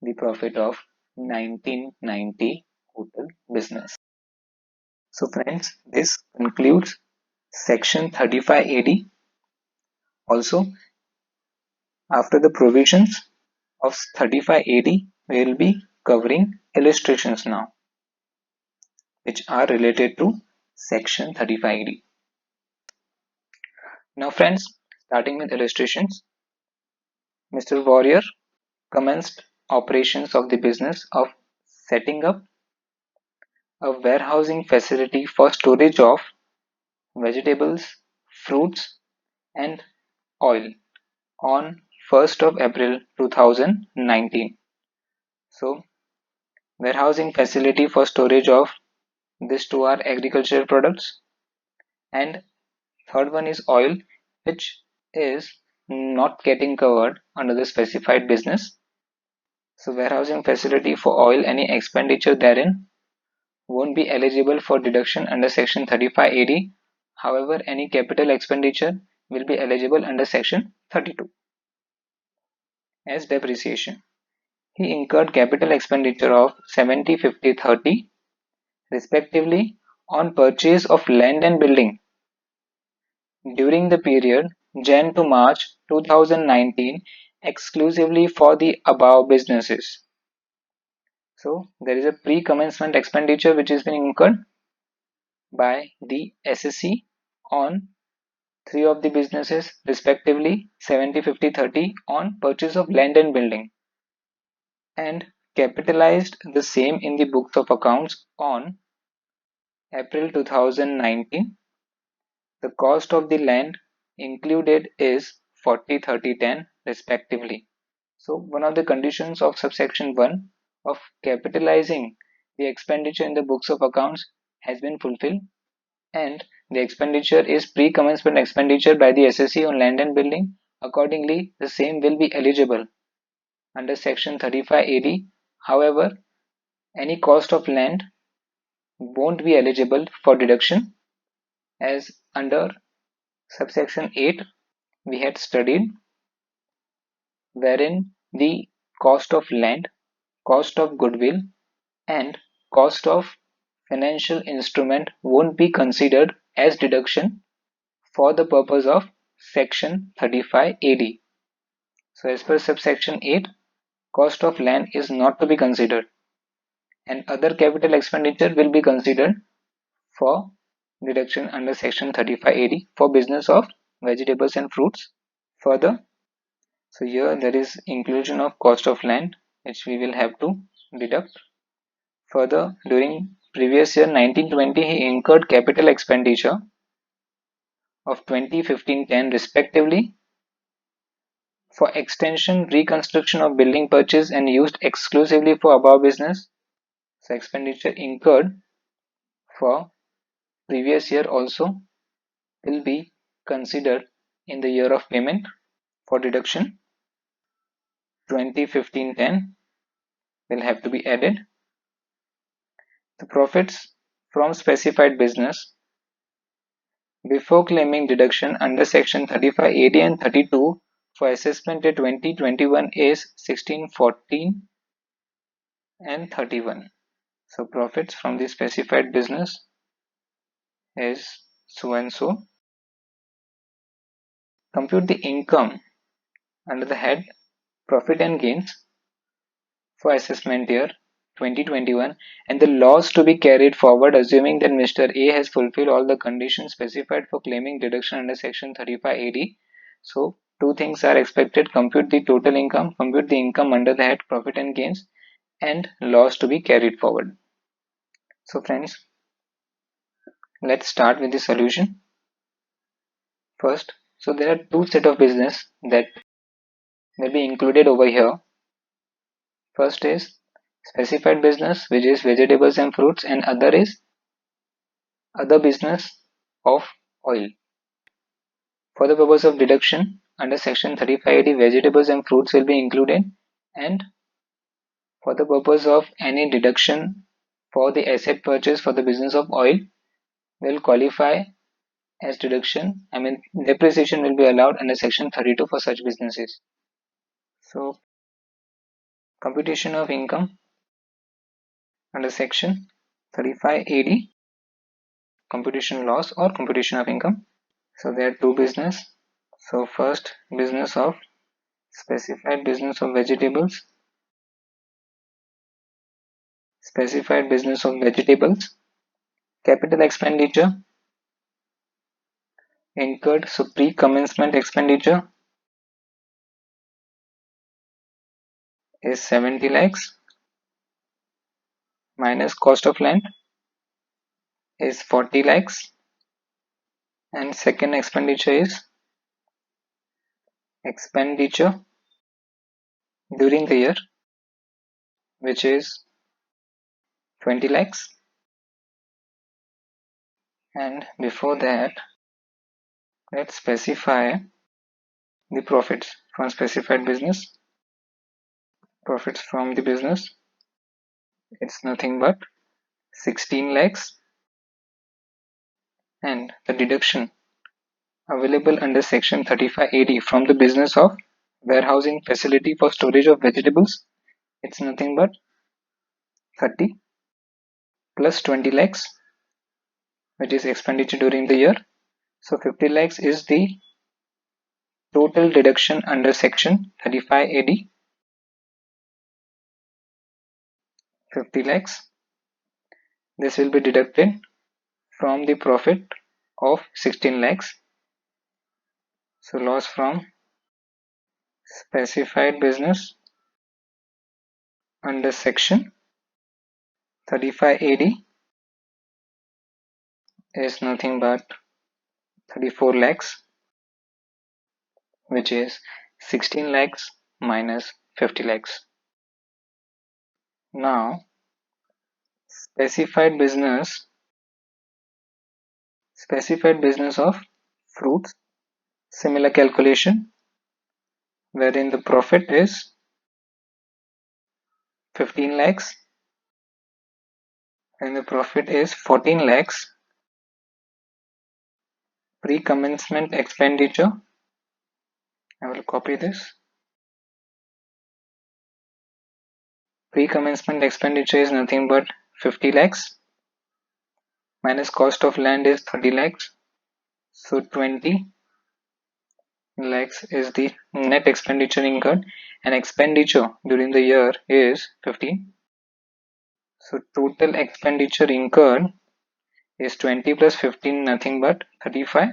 the profit of 1990 hotel business. So friends, this concludes section 35 AD. Also, after the provisions of 35 AD, we will be covering illustrations now, which are related to section 35 AD. Now friends, starting with illustrations, Mr. Warrior commenced operations of the business of setting up a warehousing facility for storage of vegetables, fruits, and oil on 1st of April 2019. So, warehousing facility for storage of these two are agricultural products, and third one is oil, which is not getting covered under the specified business. So, warehousing facility for oil, any expenditure therein won't be eligible for deduction under section 35 AD. However, any capital expenditure will be eligible under section 32 as depreciation. He incurred capital expenditure of 70, 50, 30 respectively on purchase of land and building during the period Jan to March 2019 exclusively for the above businesses. So there is a pre-commencement expenditure which is being incurred by the SSC on three of the businesses respectively 70, 50, 30 on purchase of land and building, and capitalized the same in the books of accounts on April 2019. The cost of the land included is 40, 30, 10 respectively. So one of the conditions of subsection 1 of capitalizing the expenditure in the books of accounts has been fulfilled, and the expenditure is pre-commencement expenditure by the SSC on land and building. Accordingly, the same will be eligible under section 35 AD. However, any cost of land won't be eligible for deduction, as under subsection 8 we had studied, wherein the cost of land, cost of goodwill, and cost of financial instrument won't be considered as deduction for the purpose of section 35 AD. So as per subsection 8, cost of land is not to be considered and other capital expenditure will be considered for deduction under section 35 AD for business of vegetables and fruits. Further, so here there is inclusion of cost of land which we will have to deduct. Further, during previous year 1920 he incurred capital expenditure of 20, 15, 10 respectively for extension, reconstruction of building purchase and used exclusively for above business. So expenditure incurred for previous year also will be considered in the year of payment for deduction. 20, 15, 10 will have to be added. The profits from specified business before claiming deduction under section 35 AD and 32 for assessment year 2021 is 16, 14 and 31. So profits from the specified business is so and so. Compute the income under the head profit and gains for assessment year 2021 and the loss to be carried forward assuming that Mr. A has fulfilled all the conditions specified for claiming deduction under section 35 AD. So two things are expected: compute the total income, compute the income under the head profit and gains, and loss to be carried forward. So friends, let's start with the solution. First, so there are two set of business that will be included over here. First is specified business, which is vegetables and fruits, and other is other business of oil. For the purpose of deduction under section 35 AD, vegetables and fruits will be included, and for the purpose of any deduction for the asset purchase for the business of oil will qualify as deduction. I mean depreciation will be allowed under section 32 for such businesses. So computation of income under section 35 AD, computation loss or computation of income. So there are two business. So first business of specified business of vegetables, specified business of vegetables, capital expenditure incurred. So pre-commencement expenditure is 70 lakhs minus cost of land is 40 lakhs and second expenditure is expenditure during the year which is 20 lakhs, and before that let's specify the profits from specified business. Profits from the business, it's nothing but 16 lakhs, and the deduction available under section 35 AD from the business of warehousing facility for storage of vegetables, it's nothing but 30 plus 20 lakhs which is expenditure during the year. So 50 lakhs is the total deduction under section 35 AD. 50 lakhs, this will be deducted from the profit of 16 lakhs. So loss from specified business under section 35 AD is nothing but 34 lakhs, which is 16 lakhs minus 50 lakhs. Now specified business of fruits, similar calculation wherein the profit is 15 lakhs and the profit is 14 lakhs. Pre-commencement expenditure, I will copy this, Pre-commencement expenditure is nothing but 50 lakhs minus cost of land is 30 lakhs. So 20 lakhs is the net expenditure incurred, and expenditure during the year is 15. So total expenditure incurred is 20 plus 15 nothing but 35,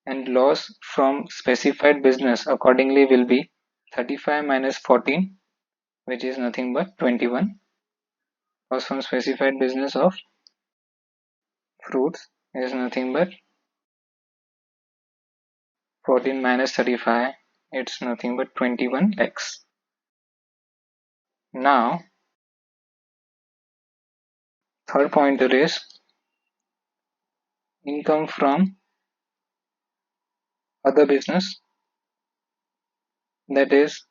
and loss from specified business accordingly will be 35 minus 14, which is nothing but 21. Loss from specified business of fruits is nothing but 14 minus 35, it's nothing but 21 lakhs. Now third pointer is income from other business, that is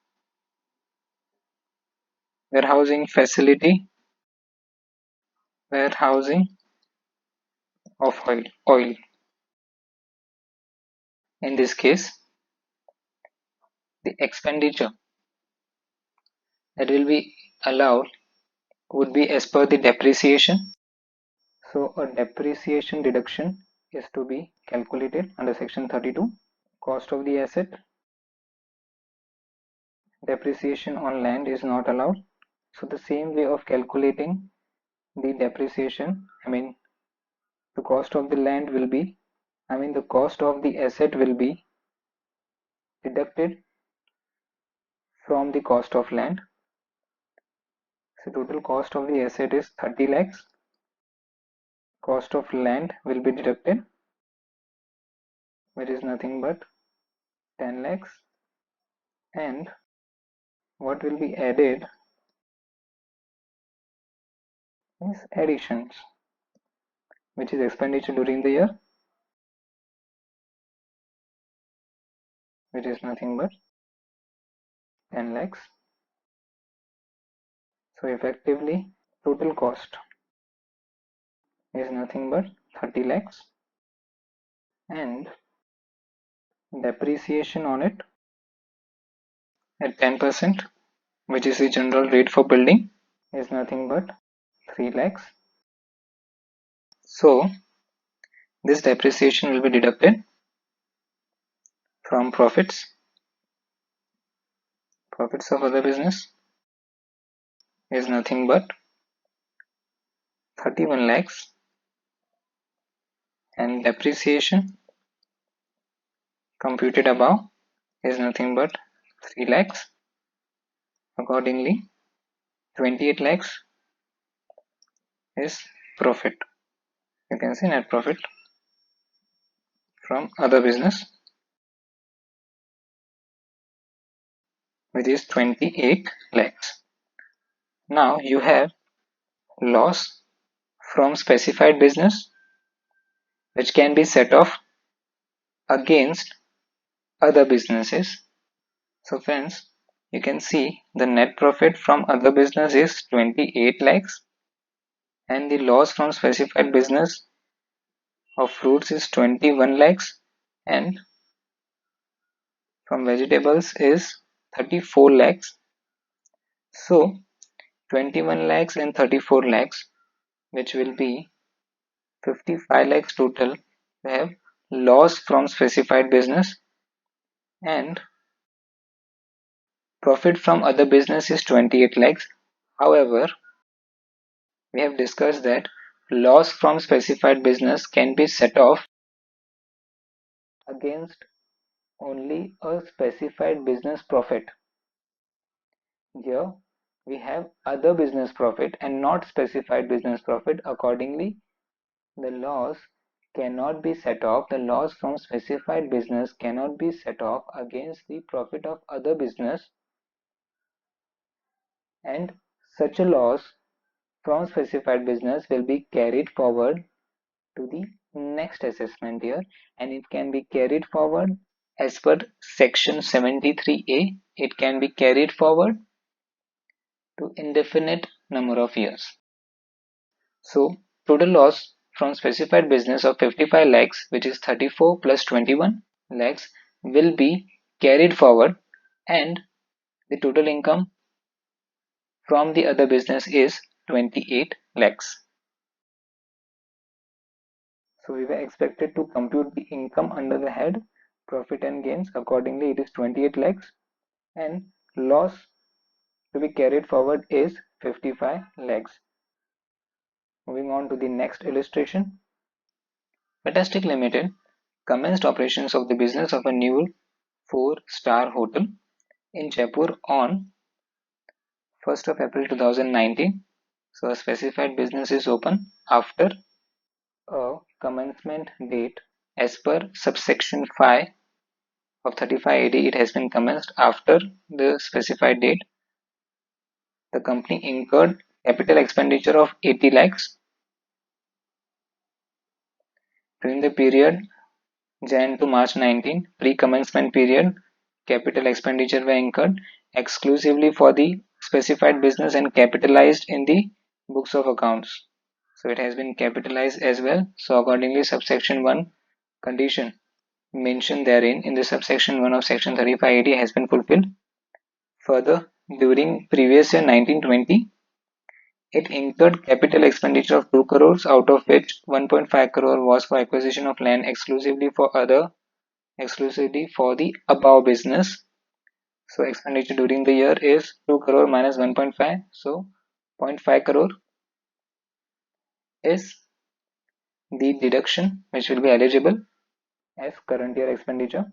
warehousing facility, warehousing of oil. In this case, the expenditure that will be allowed would be as per the depreciation. So a depreciation deduction is to be calculated under section 32. Cost of the asset. Depreciation on land is not allowed. So the same way of calculating the depreciation, the cost of the land will be, the cost of the asset will be deducted from the cost of land. So total cost of the asset is 30 lakhs. Cost of land will be deducted, which is nothing but 10 lakhs, and what will be added is additions, which is expenditure during the year, which is nothing but 10 lakhs. So effectively total cost is nothing but 30 lakhs, and depreciation on it at 10%, which is the general rate for building, is nothing but 3 lakhs. So this depreciation will be deducted from profits of other business, is nothing but 31 lakhs, and depreciation computed above is nothing but 3 lakhs. Accordingly 28 lakhs is profit. You can see net profit from other business, which is 28 lakhs. Now you have loss from specified business, which can be set off against other businesses. So friends, you can see the net profit from other business is 28 lakhs, and the loss from specified business of fruits is 21 lakhs, and from vegetables is 34 lakhs. So 21 lakhs and 34 lakhs, which will be 55 lakhs total, we have loss from specified business, and profit from other business is 28 lakhs. However, we have discussed that loss from specified business can be set off against only a specified business profit. Here we have other business profit and not specified business profit. Accordingly, the loss cannot be set off, the loss from specified business cannot be set off against the profit of other business, and such a loss from specified business will be carried forward to the next assessment year, and it can be carried forward as per section 73A. It can be carried forward to indefinite number of years. So total loss from specified business of 55 lakhs, which is 34 plus 21 lakhs, will be carried forward, and the total income from the other business is 28 lakhs. So we were expected to compute the income under the head profit and gains. Accordingly, it is 28 lakhs, and loss to be carried forward is 55 lakhs. Moving on to the next illustration. Fantastic Limited commenced operations of the business of a new 4-star hotel in Jaipur on 1st of April 2019. So a specified business is open after a commencement date as per subsection 5 of 3580. It has been commenced after the specified date. The company incurred capital expenditure of 80 lakhs during the period Jan to March 19. Pre-commencement period capital expenditure were incurred exclusively for the specified business and capitalized in the books of accounts. So it has been capitalized as well. So accordingly, subsection 1 condition mentioned therein in the subsection 1 of section 3580 has been fulfilled. Further, during previous year 1920, it incurred capital expenditure of 2 crores, out of which 1.5 crore was for acquisition of land exclusively for the above business. So expenditure during the year is 2 crore minus 1.5. So 0.5 crore is the deduction which will be eligible as current year expenditure,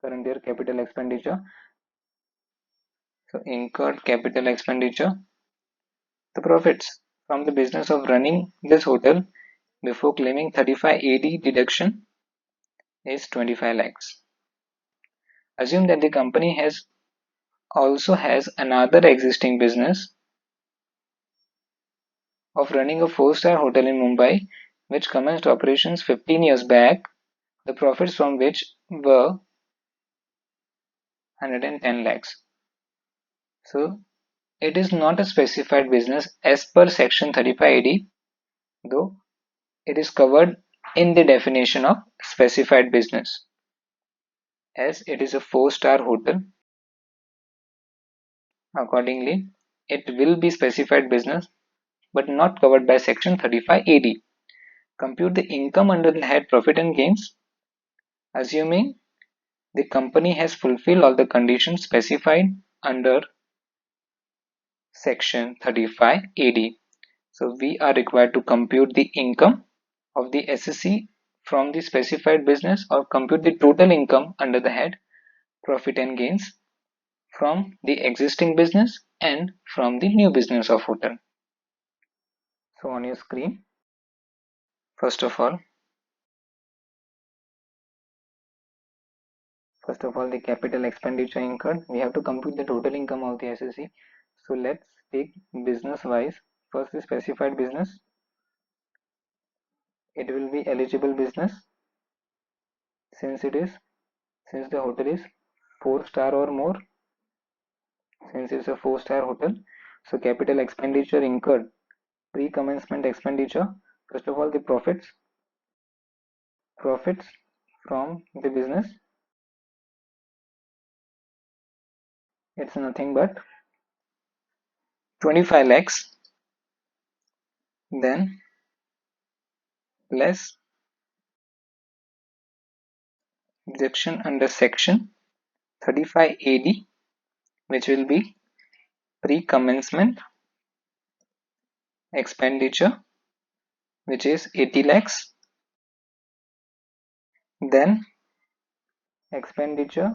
current year capital expenditure. So incurred capital expenditure. The profits from the business of running this hotel before claiming 35AD deduction is 25 lakhs. Assume that the company also has another existing business of running a 4-star hotel in Mumbai which commenced operations 15 years back, the profits from which were 110 lakhs. So it is not a specified business as per section 35AD, though it is covered in the definition of specified business. As it is a 4-star hotel, accordingly, it will be specified business but not covered by section 35AD. Compute the income under the head profit and gains, assuming the company has fulfilled all the conditions specified under section 35AD. So we are required to compute the income of the SSC from the specified business or compute the total income under the head profit and gains from the existing business and from the new business of hotel. So on your screen, first of all the capital expenditure incurred, we have to compute the total income of the SSC. So let's take business wise. First, the specified business, it will be eligible business since the hotel is 4-star or more, since it's a 4-star hotel. So capital expenditure incurred, pre-commencement expenditure. First of all, the profits from the business, it's nothing but 25 lakhs, then less deduction under section 35AD, which will be pre-commencement expenditure, which is 80 lakhs, then expenditure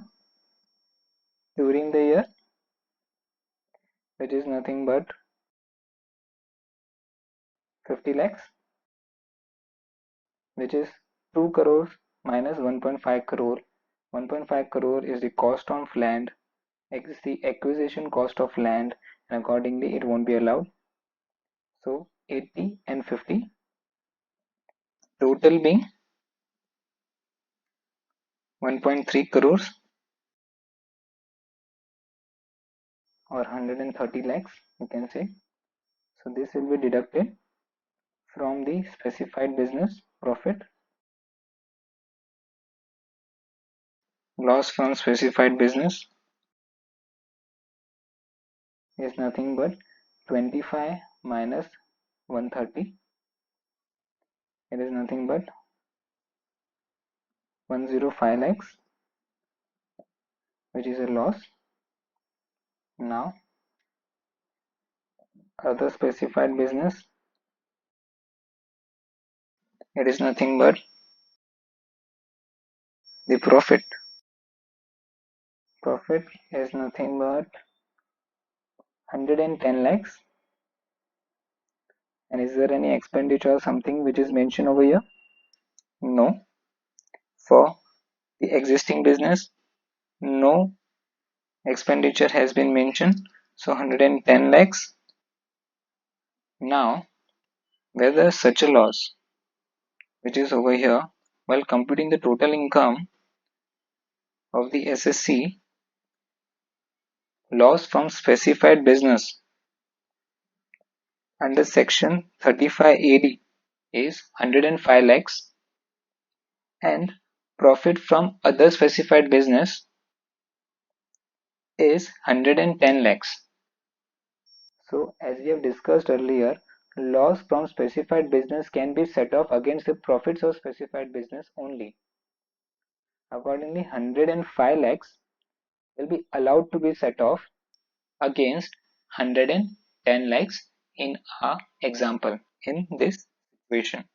during the year, which is nothing but 50 lakhs, which is 2 crores minus 1.5 crore. 1.5 crore is the cost of land, it's the acquisition cost of land, and accordingly it won't be allowed. So 80 and 50, total being 1.3 crores or 130 lakhs, you can say. So this will be deducted from the specified business profit. Loss from specified business is nothing but 25 minus 130. It is nothing but 105 lakhs, which is a loss. Now, other specified business, it is nothing but the profit. Profit is nothing but 110 lakhs. And is there any expenditure or something which is mentioned over here? No. For the existing business, no expenditure has been mentioned. So 110 lakhs. Now, whether such a loss, which is over here, while computing the total income of the SSC, loss from specified business under section 35AD is 105 lakhs and profit from other specified business is 110 lakhs. So as we have discussed earlier, loss from specified business can be set off against the profits of specified business only. Accordingly, 105 lakhs will be allowed to be set off against 110 lakhs in our example in this situation.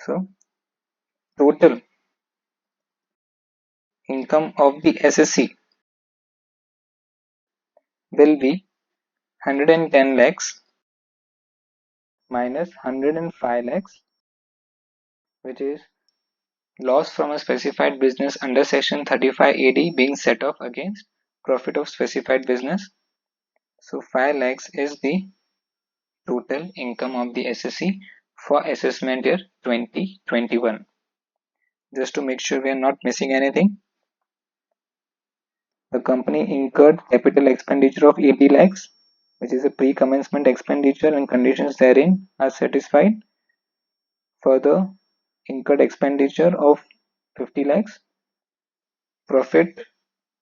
So total income of the SSC will be 110 lakhs minus 105 lakhs, which is loss from a specified business under section 35AD being set off against profit of specified business. So 5 lakhs is the total income of the SSC for assessment year 2021. Just to make sure we are not missing anything, the company incurred capital expenditure of 80 lakhs, which is a pre-commencement expenditure and conditions therein are satisfied. Further, incurred expenditure of 50 lakhs, profit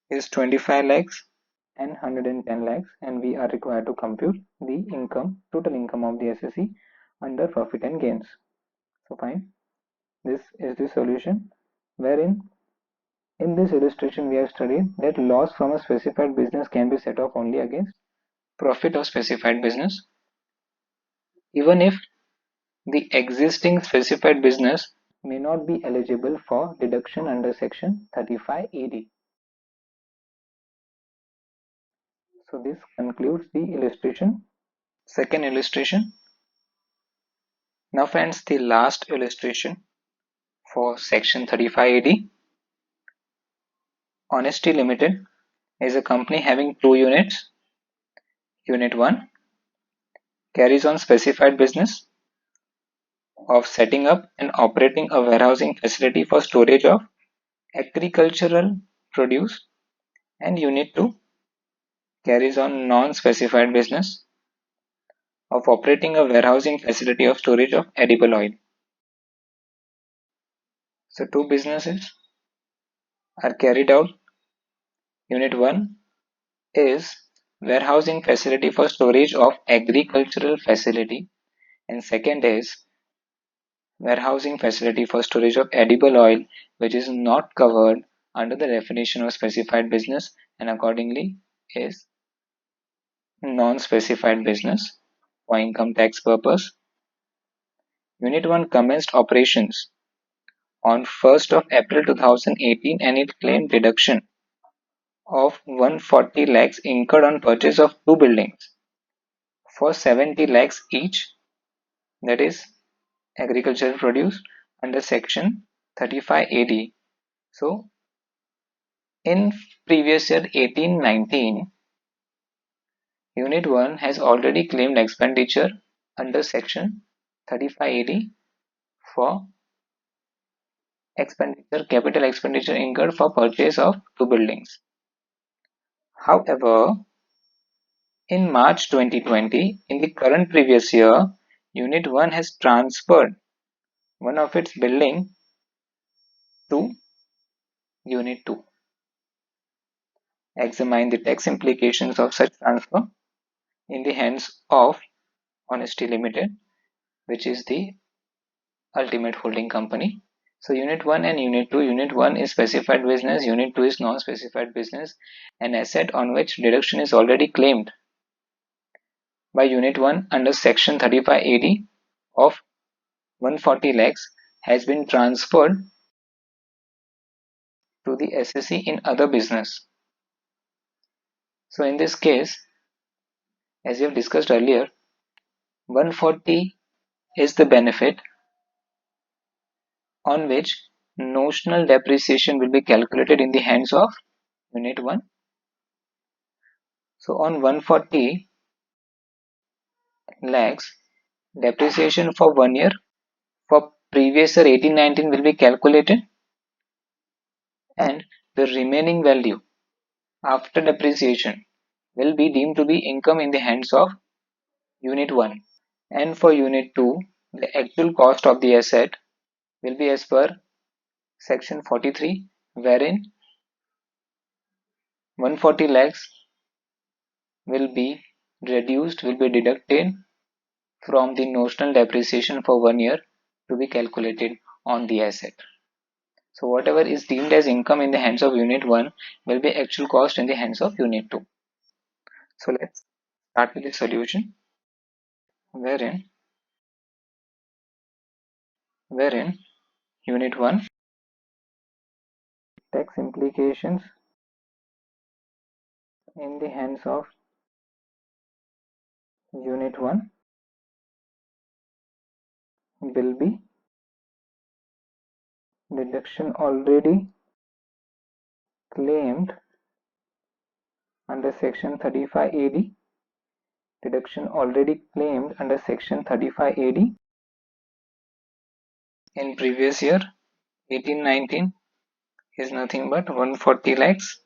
is 25 lakhs and 110 lakhs, and we are required to compute the total income of the SSC under profit and gains. So fine, this is the solution, wherein in this illustration we have studied that loss from a specified business can be set off only against profit of specified business, even if the existing specified business may not be eligible for deduction under section 35AD. So this concludes the illustration. Second illustration. Now friends, the last illustration for section 35AD. Honesty Limited is a company having two units. Unit 1 carries on specified business of setting up and operating a warehousing facility for storage of agricultural produce, and Unit 2 carries on non-specified business of operating a warehousing facility of storage of edible oil. So two businesses are carried out. Unit 1 is warehousing facility for storage of agricultural facility, and second is warehousing facility for storage of edible oil, which is not covered under the definition of specified business and accordingly is non-specified business for income tax purpose. Unit 1 commenced operations on 1st of April 2018 and it claimed deduction of 140 lakhs incurred on purchase of two buildings for 70 lakhs each, that is agricultural produce under section 35AD. So in previous year 18-19, Unit 1 has already claimed expenditure under section 35AD for capital expenditure incurred for purchase of two buildings. However, in March 2020, in the current previous year, Unit 1 has transferred one of its building to Unit 2. Examine the tax implications of such transfer. in the hands of Honesty Limited, which is the ultimate holding company. So Unit 1 and Unit 2. Unit 1 is specified business, Unit 2 is non-specified business. An asset on which deduction is already claimed by Unit 1 under Section 35AD of 140 lakhs has been transferred to the assessee in other business. So in this case, as we have discussed earlier, 140 is the benefit on which notional depreciation will be calculated in the hands of Unit 1. So on 140 lakhs, depreciation for 1 year for previous year 18-19 will be calculated, and the remaining value after depreciation will be deemed to be income in the hands of Unit 1. And for Unit 2, the actual cost of the asset will be as per Section 43, wherein 140 lakhs will be deducted from the notional depreciation for 1 year to be calculated on the asset. So whatever is deemed as income in the hands of Unit 1 will be actual cost in the hands of Unit 2. So let's start with the solution, wherein Unit 1, tax implications in the hands of Unit 1 will be deduction already claimed under Section 35AD, deduction already claimed under Section 35AD in previous year 18-19 is nothing but 140 lakhs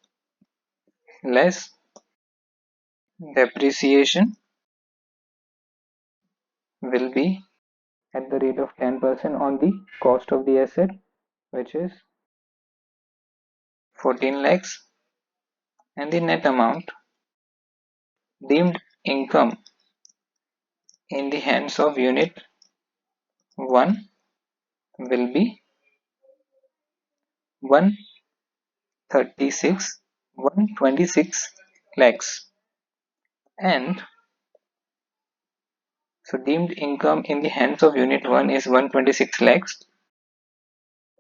less depreciation will be at the rate of 10% on the cost of the asset, which is 14 lakhs, and the net amount deemed income in the hands of Unit 1 will be 126 lakhs. And so deemed income in the hands of Unit 1 is 126 lakhs,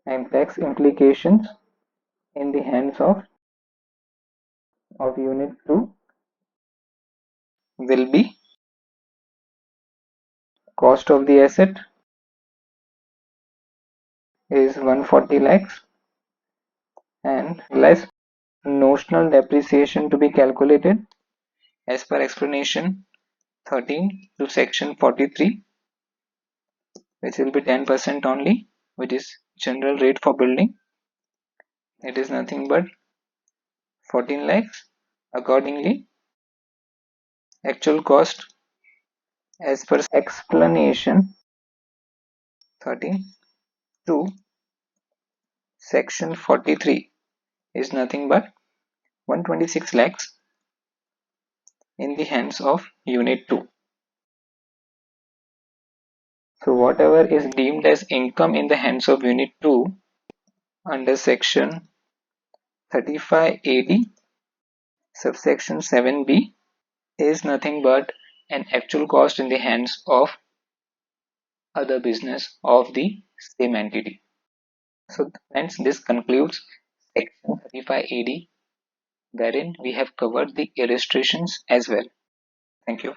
and tax implications in the hands of Unit 2 will be cost of the asset is 140 lakhs and less notional depreciation to be calculated as per explanation 13 to Section 43, which will be 10% only, which is general rate for building. It is nothing but 14 lakhs. Accordingly, actual cost as per explanation 13 to Section 43 is nothing but 126 lakhs in the hands of Unit 2. So whatever is deemed as income in the hands of Unit 2 under Section 35AD subsection 7B is nothing but an actual cost in the hands of other business of the same entity. So friends, this concludes Section 35AD, wherein we have covered the illustrations as well. Thank you.